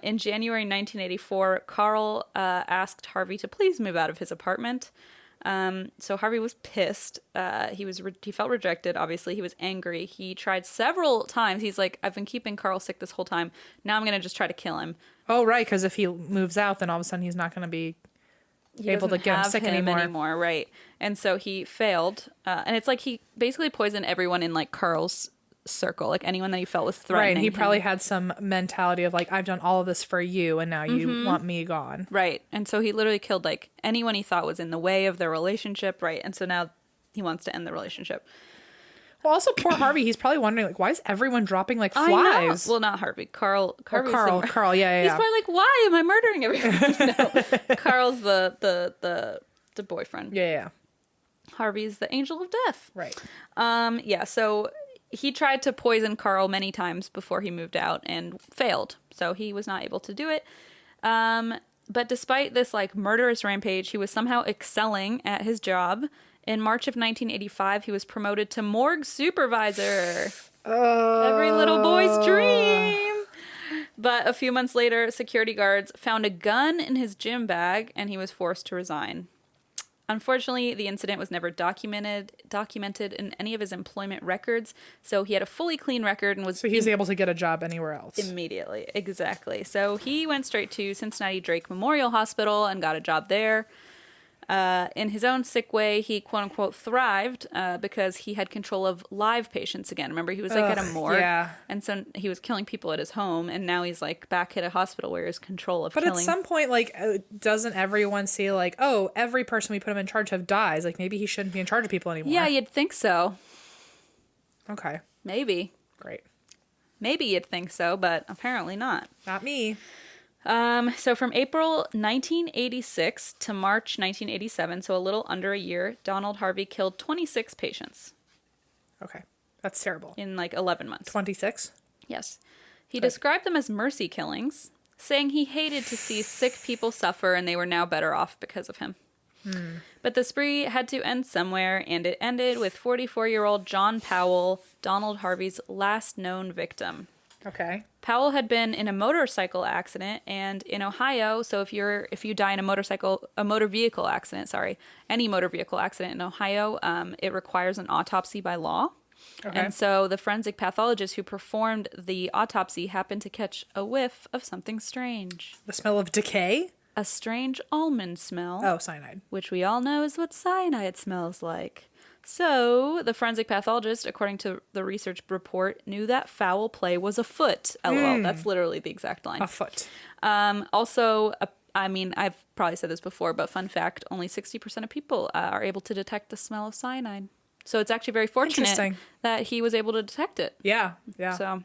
Speaker 2: In January 1984, Carl asked Harvey to please move out of his apartment. So Harvey was pissed. He felt rejected. Obviously, he was angry. He tried several times. He's like, I've been keeping Carl sick this whole time. Now I'm gonna just try to kill him.
Speaker 1: Oh, right, because if he moves out, then all of a sudden he's not going to be able to get him sick anymore.
Speaker 2: Right? And so he failed. And it's like he basically poisoned everyone in like Carl's circle, like anyone that he felt was threatening.
Speaker 1: Right, he
Speaker 2: him.
Speaker 1: probably had some mentality of like, I've done all of this for you, and now you want me gone.
Speaker 2: Right. And so he literally killed like anyone he thought was in the way of their relationship. Right. And so now he wants to end the relationship.
Speaker 1: Well, also poor Harvey, he's probably wondering like, why is everyone dropping like flies?
Speaker 2: I know. Well, not Harvey. Carl.
Speaker 1: Carl. Yeah.
Speaker 2: He's probably like, why am I murdering everyone? No. Carl's the boyfriend.
Speaker 1: Yeah.
Speaker 2: Harvey's the angel of death.
Speaker 1: Right.
Speaker 2: Yeah. So he tried to poison Carl many times before he moved out and failed. So he was not able to do it. But despite this like murderous rampage, he was somehow excelling at his job. In March of 1985, he was promoted to morgue supervisor. Every little boy's dream. But a few months later, security guards found a gun in his gym bag, and he was forced to resign. Unfortunately, the incident was never documented in any of his employment records, so he had a fully clean record and was...
Speaker 1: So he was able to get a job anywhere else.
Speaker 2: Immediately, exactly. So he went straight to Cincinnati Drake Memorial Hospital and got a job there. In his own sick way, he quote-unquote thrived because he had control of live patients again. Remember, he was like at a morgue,
Speaker 1: yeah.
Speaker 2: And so he was killing people at his home, and now he's like back at a hospital where he has control of
Speaker 1: killing.
Speaker 2: But
Speaker 1: at some point, like, doesn't everyone see like, oh, every person we put him in charge of dies? Like, maybe he shouldn't be in charge of people anymore.
Speaker 2: Yeah, you'd think so.
Speaker 1: Okay.
Speaker 2: Maybe.
Speaker 1: Great.
Speaker 2: Maybe you'd think so, but apparently not.
Speaker 1: Not me.
Speaker 2: So from April 1986 to March 1987, so a little under a year, Donald Harvey killed 26 patients.
Speaker 1: Okay. That's terrible.
Speaker 2: In like 11 months.
Speaker 1: 26?
Speaker 2: Yes. He described them as mercy killings, saying he hated to see sick people suffer and they were now better off because of him. But the spree had to end somewhere, and it ended with 44-year-old John Powell, Donald Harvey's last known victim.
Speaker 1: Okay.
Speaker 2: Powell had been in a motorcycle accident, and in Ohio, so if you die in a motor vehicle accident, any motor vehicle accident in Ohio, it requires an autopsy by law. Okay. And so the forensic pathologist who performed the autopsy happened to catch a whiff of something strange.
Speaker 1: The smell of decay?
Speaker 2: A strange almond smell.
Speaker 1: Oh, cyanide.
Speaker 2: Which we all know is what cyanide smells like. So, the forensic pathologist, according to the research report, knew that foul play was afoot. LOL. That's literally the exact line.
Speaker 1: Afoot.
Speaker 2: Also, I mean, I've probably said this before, but fun fact, only 60% of people are able to detect the smell of cyanide. So, it's actually very fortunate that he was able to detect it.
Speaker 1: Yeah.
Speaker 2: So,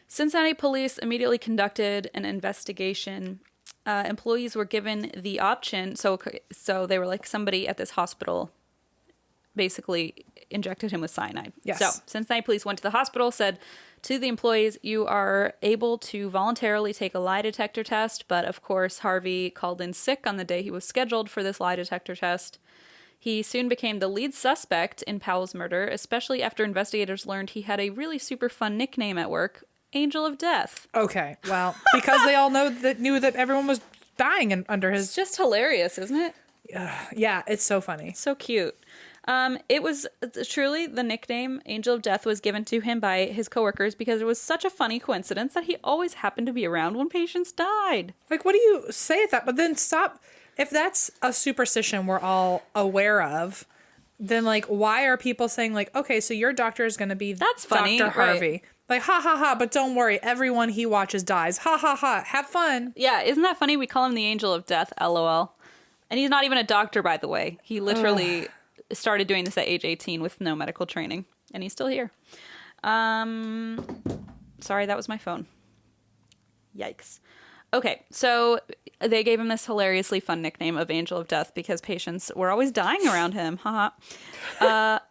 Speaker 2: Cincinnati police immediately conducted an investigation. Employees were given the option. So they were like, somebody at this hospital basically injected him with cyanide.
Speaker 1: Yes.
Speaker 2: So Cincinnati police went to the hospital, said to the employees, you are able to voluntarily take a lie detector test. But of course, Harvey called in sick on the day he was scheduled for this lie detector test. He soon became the lead suspect in Powell's murder, especially after investigators learned he had a really super fun nickname at work, Angel of Death.
Speaker 1: Okay, well, because they all knew that everyone was dying under his...
Speaker 2: It's just hilarious, isn't it?
Speaker 1: Yeah, it's so funny.
Speaker 2: So cute. It was truly the nickname Angel of Death was given to him by his coworkers because it was such a funny coincidence that he always happened to be around when patients died.
Speaker 1: Like, what do you say at that? But then stop. If that's a superstition we're all aware of, then, like, why are people saying, like, okay, so your doctor is going to be
Speaker 2: That's funny,
Speaker 1: Dr. Harvey.
Speaker 2: right.
Speaker 1: Like, ha, ha, ha, but don't worry. Everyone he watches dies. Ha, ha, ha. Have fun.
Speaker 2: Yeah, isn't that funny? We call him the Angel of Death, LOL. And he's not even a doctor, by the way. He literally started doing this at age 18 with no medical training. And he's still here. Sorry, that was my phone. Yikes. Okay, so they gave him this hilariously fun nickname of Angel of Death because patients were always dying around him. Haha.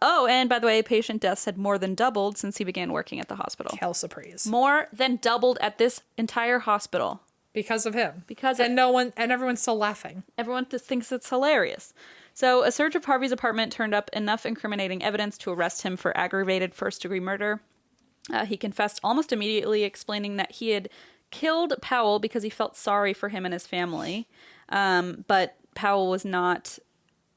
Speaker 2: Oh, and by the way, patient deaths had more than doubled since he began working at the hospital.
Speaker 1: Hell surprise.
Speaker 2: More than doubled at this entire hospital.
Speaker 1: Because of him.
Speaker 2: And
Speaker 1: everyone's still laughing.
Speaker 2: Everyone just thinks it's hilarious. So a search of Harvey's apartment turned up enough incriminating evidence to arrest him for aggravated first-degree murder. He confessed almost immediately, explaining that he had killed Powell because he felt sorry for him and his family. But Powell was not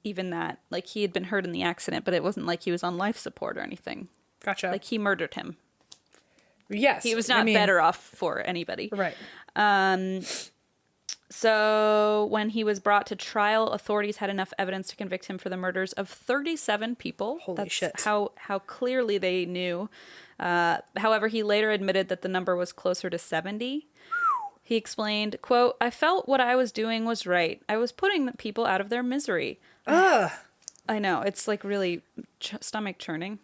Speaker 2: even that. Like, he had been hurt in the accident, but it wasn't like he was on life support or anything.
Speaker 1: Gotcha.
Speaker 2: Like, he murdered him.
Speaker 1: Yes.
Speaker 2: He was not better off for anybody.
Speaker 1: Right.
Speaker 2: So when he was brought to trial, authorities had enough evidence to convict him for the murders of 37 people.
Speaker 1: Holy shit.
Speaker 2: How clearly they knew. However, he later admitted that the number was closer to 70. He explained, quote, "I felt what I was doing was right. I was putting the people out of their misery."
Speaker 1: Ugh.
Speaker 2: I know. It's like really stomach churning.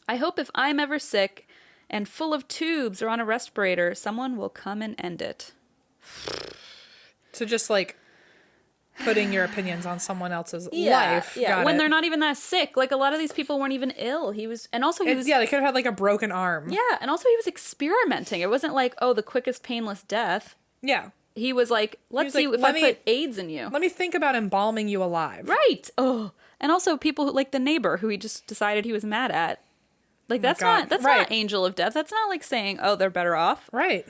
Speaker 2: "I hope if I'm ever sick and full of tubes or on a respirator, someone will come and end it."
Speaker 1: So just like putting your opinions on someone else's life.
Speaker 2: Yeah,
Speaker 1: Got
Speaker 2: when
Speaker 1: it.
Speaker 2: they're not even that sick. Like, a lot of these people weren't even ill. He was
Speaker 1: Yeah, they could have had like a broken arm.
Speaker 2: Yeah, and also he was experimenting. It wasn't like, oh, the quickest painless death.
Speaker 1: Yeah.
Speaker 2: He was like, let's see if I put AIDS in you.
Speaker 1: Let me think about embalming you alive.
Speaker 2: Right. Oh, and also people like the neighbor who he just decided he was mad at. Like, that's
Speaker 1: God.
Speaker 2: not Angel of Death. That's not like saying, oh, they're better off.
Speaker 1: Right.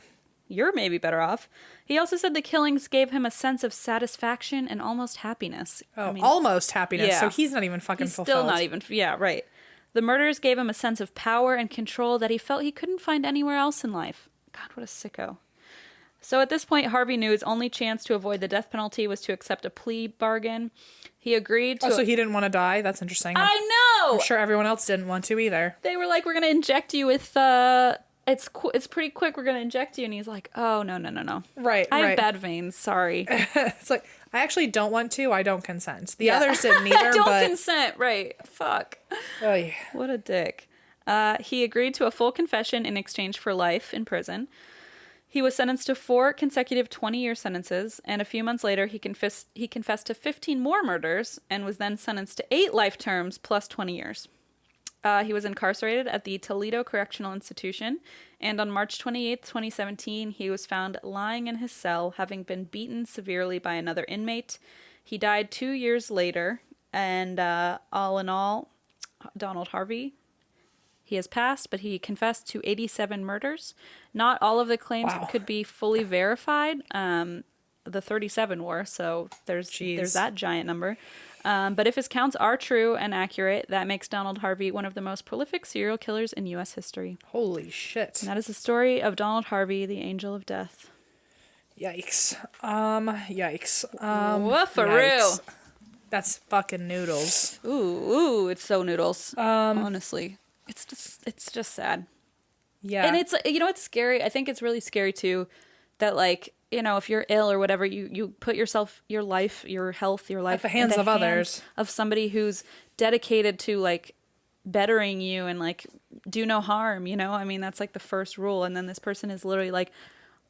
Speaker 2: You're maybe better off. He also said the killings gave him a sense of satisfaction and almost happiness.
Speaker 1: Oh, almost happiness.
Speaker 2: Yeah.
Speaker 1: So he's not even fucking
Speaker 2: He's
Speaker 1: fulfilled.
Speaker 2: still not even, yeah, right. The murders gave him a sense of power and control that he felt he couldn't find anywhere else in life. God, what a sicko. So at this point, Harvey knew his only chance to avoid the death penalty was to accept a plea bargain. He agreed to...
Speaker 1: Oh, so he didn't want to die? That's interesting.
Speaker 2: I know!
Speaker 1: I'm sure everyone else didn't want to either.
Speaker 2: They were like, we're going to inject you with... It's pretty quick, we're going to inject you. And he's like, oh, no.
Speaker 1: Right,
Speaker 2: I have bad veins, sorry.
Speaker 1: It's like, I actually don't want to. I don't consent. The others didn't either,
Speaker 2: I don't consent, right. Fuck.
Speaker 1: Oh, yeah.
Speaker 2: What a dick. He agreed to a full confession in exchange for life in prison. He was sentenced to 4 consecutive 20-year sentences, and a few months later, he confessed to 15 more murders and was then sentenced to 8 life terms plus 20 years. He was incarcerated at the Toledo Correctional Institution, and on March 28, 2017, he was found lying in his cell, having been beaten severely by another inmate. He died 2 years later, and all in all, Donald Harvey, he has passed, but he confessed to 87 murders. Not all of the claims could be fully verified. The 37 were, so there's that giant number. But if his counts are true and accurate, that makes Donald Harvey one of the most prolific serial killers in U.S. history.
Speaker 1: Holy shit.
Speaker 2: And that is the story of Donald Harvey, the Angel of Death.
Speaker 1: Yikes. Yikes.
Speaker 2: Woofaroo.
Speaker 1: That's fucking noodles.
Speaker 2: Ooh, it's so noodles. Honestly. It's just sad.
Speaker 1: Yeah.
Speaker 2: And it's, it's scary. I think it's really scary too that, like, if you're ill or whatever, you put yourself, your life, your health, your life
Speaker 1: at the hands of others,
Speaker 2: of somebody who's dedicated to, like, bettering you and, like, do no harm, I mean, that's like the first rule. And then this person is literally like,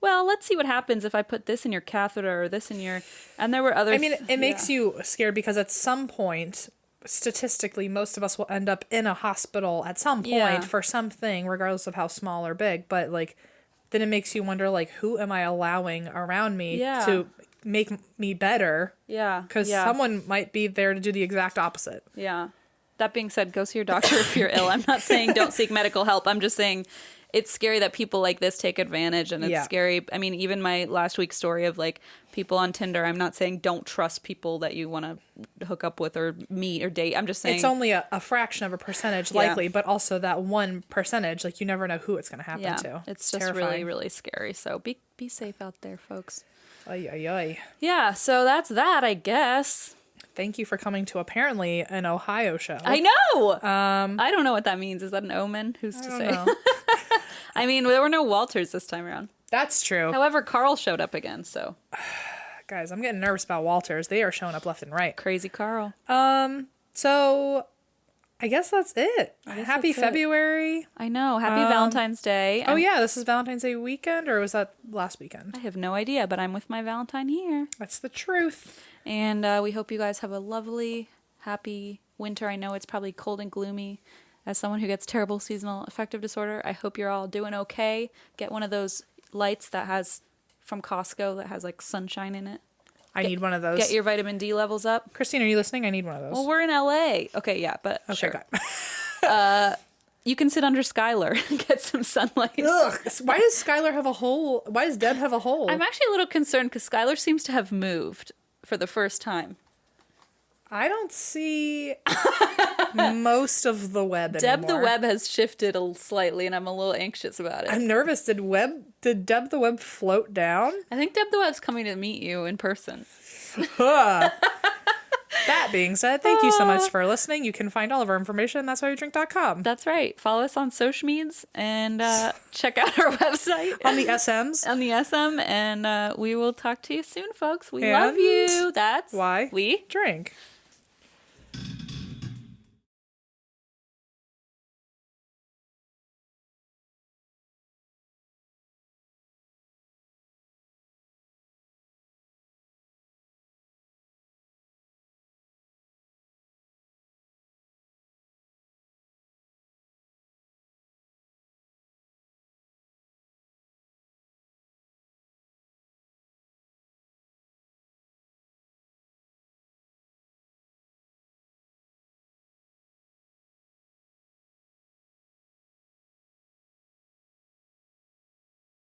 Speaker 2: well, let's see what happens if I put this in your catheter or this in your, and there were other,
Speaker 1: I mean, it makes you scared because at some point, statistically, most of us will end up in a hospital at some point for something, regardless of how small or big. But, like, then it makes you wonder, like, who am I allowing around me
Speaker 2: Yeah.
Speaker 1: to make me better?
Speaker 2: Yeah.
Speaker 1: Because someone might be there to do the exact opposite.
Speaker 2: Yeah. That being said, go see your doctor if you're ill. I'm not saying don't seek medical help. I'm just saying it's scary that people like this take advantage, and it's scary. I mean, even my last week's story of like people on Tinder, I'm not saying don't trust people that you want to hook up with or meet or date. I'm just saying
Speaker 1: it's only a fraction of a percentage likely, but also that 1%, like you never know who it's going to happen to.
Speaker 2: It's just
Speaker 1: terrifying.
Speaker 2: really, really scary. So be safe out there, folks.
Speaker 1: Ay, ay, ay.
Speaker 2: Yeah, so that's that, I guess.
Speaker 1: Thank you for coming to apparently an Ohio show.
Speaker 2: I know. I don't know what that means. Is that an omen? Who's to say? I mean, there were no Walters this time around.
Speaker 1: That's true.
Speaker 2: However, Carl showed up again, so.
Speaker 1: Guys, I'm getting nervous about Walters. They are showing up left and right.
Speaker 2: Crazy Carl.
Speaker 1: So I guess that's it. Happy February.
Speaker 2: I know. Happy Valentine's Day.
Speaker 1: Oh, yeah. This is Valentine's Day weekend, or was that last weekend?
Speaker 2: I have no idea, but I'm with my Valentine here.
Speaker 1: That's the truth.
Speaker 2: And we hope you guys have a lovely, happy winter. I know it's probably cold and gloomy. As someone who gets terrible seasonal affective disorder, I hope you're all doing okay. Get one of those lights that has, from Costco, that has like sunshine in it.
Speaker 1: I need one of those.
Speaker 2: Get your vitamin D levels up.
Speaker 1: Christine, are you listening? I need one of those.
Speaker 2: Well, we're in LA. Okay, yeah, but
Speaker 1: okay,
Speaker 2: sure. You can sit under Skylar and get some sunlight.
Speaker 1: Ugh. Why does Skylar have a hole? Why does Deb have a hole?
Speaker 2: I'm actually a little concerned because Skylar seems to have moved for the first time.
Speaker 1: I don't see most of the web anymore.
Speaker 2: Deb the web has shifted slightly, and I'm a little anxious about it.
Speaker 1: I'm nervous. Did Deb the web float down?
Speaker 2: I think Deb the web's coming to meet you in person.
Speaker 1: That being said, thank you so much for listening. You can find all of our information at that'swhywedrink.com.
Speaker 2: That's right. Follow us on social medias and check out our website.
Speaker 1: On the SMs.
Speaker 2: On the SM. And we will talk to you soon, folks. We love you. That's
Speaker 1: why
Speaker 2: we
Speaker 1: drink.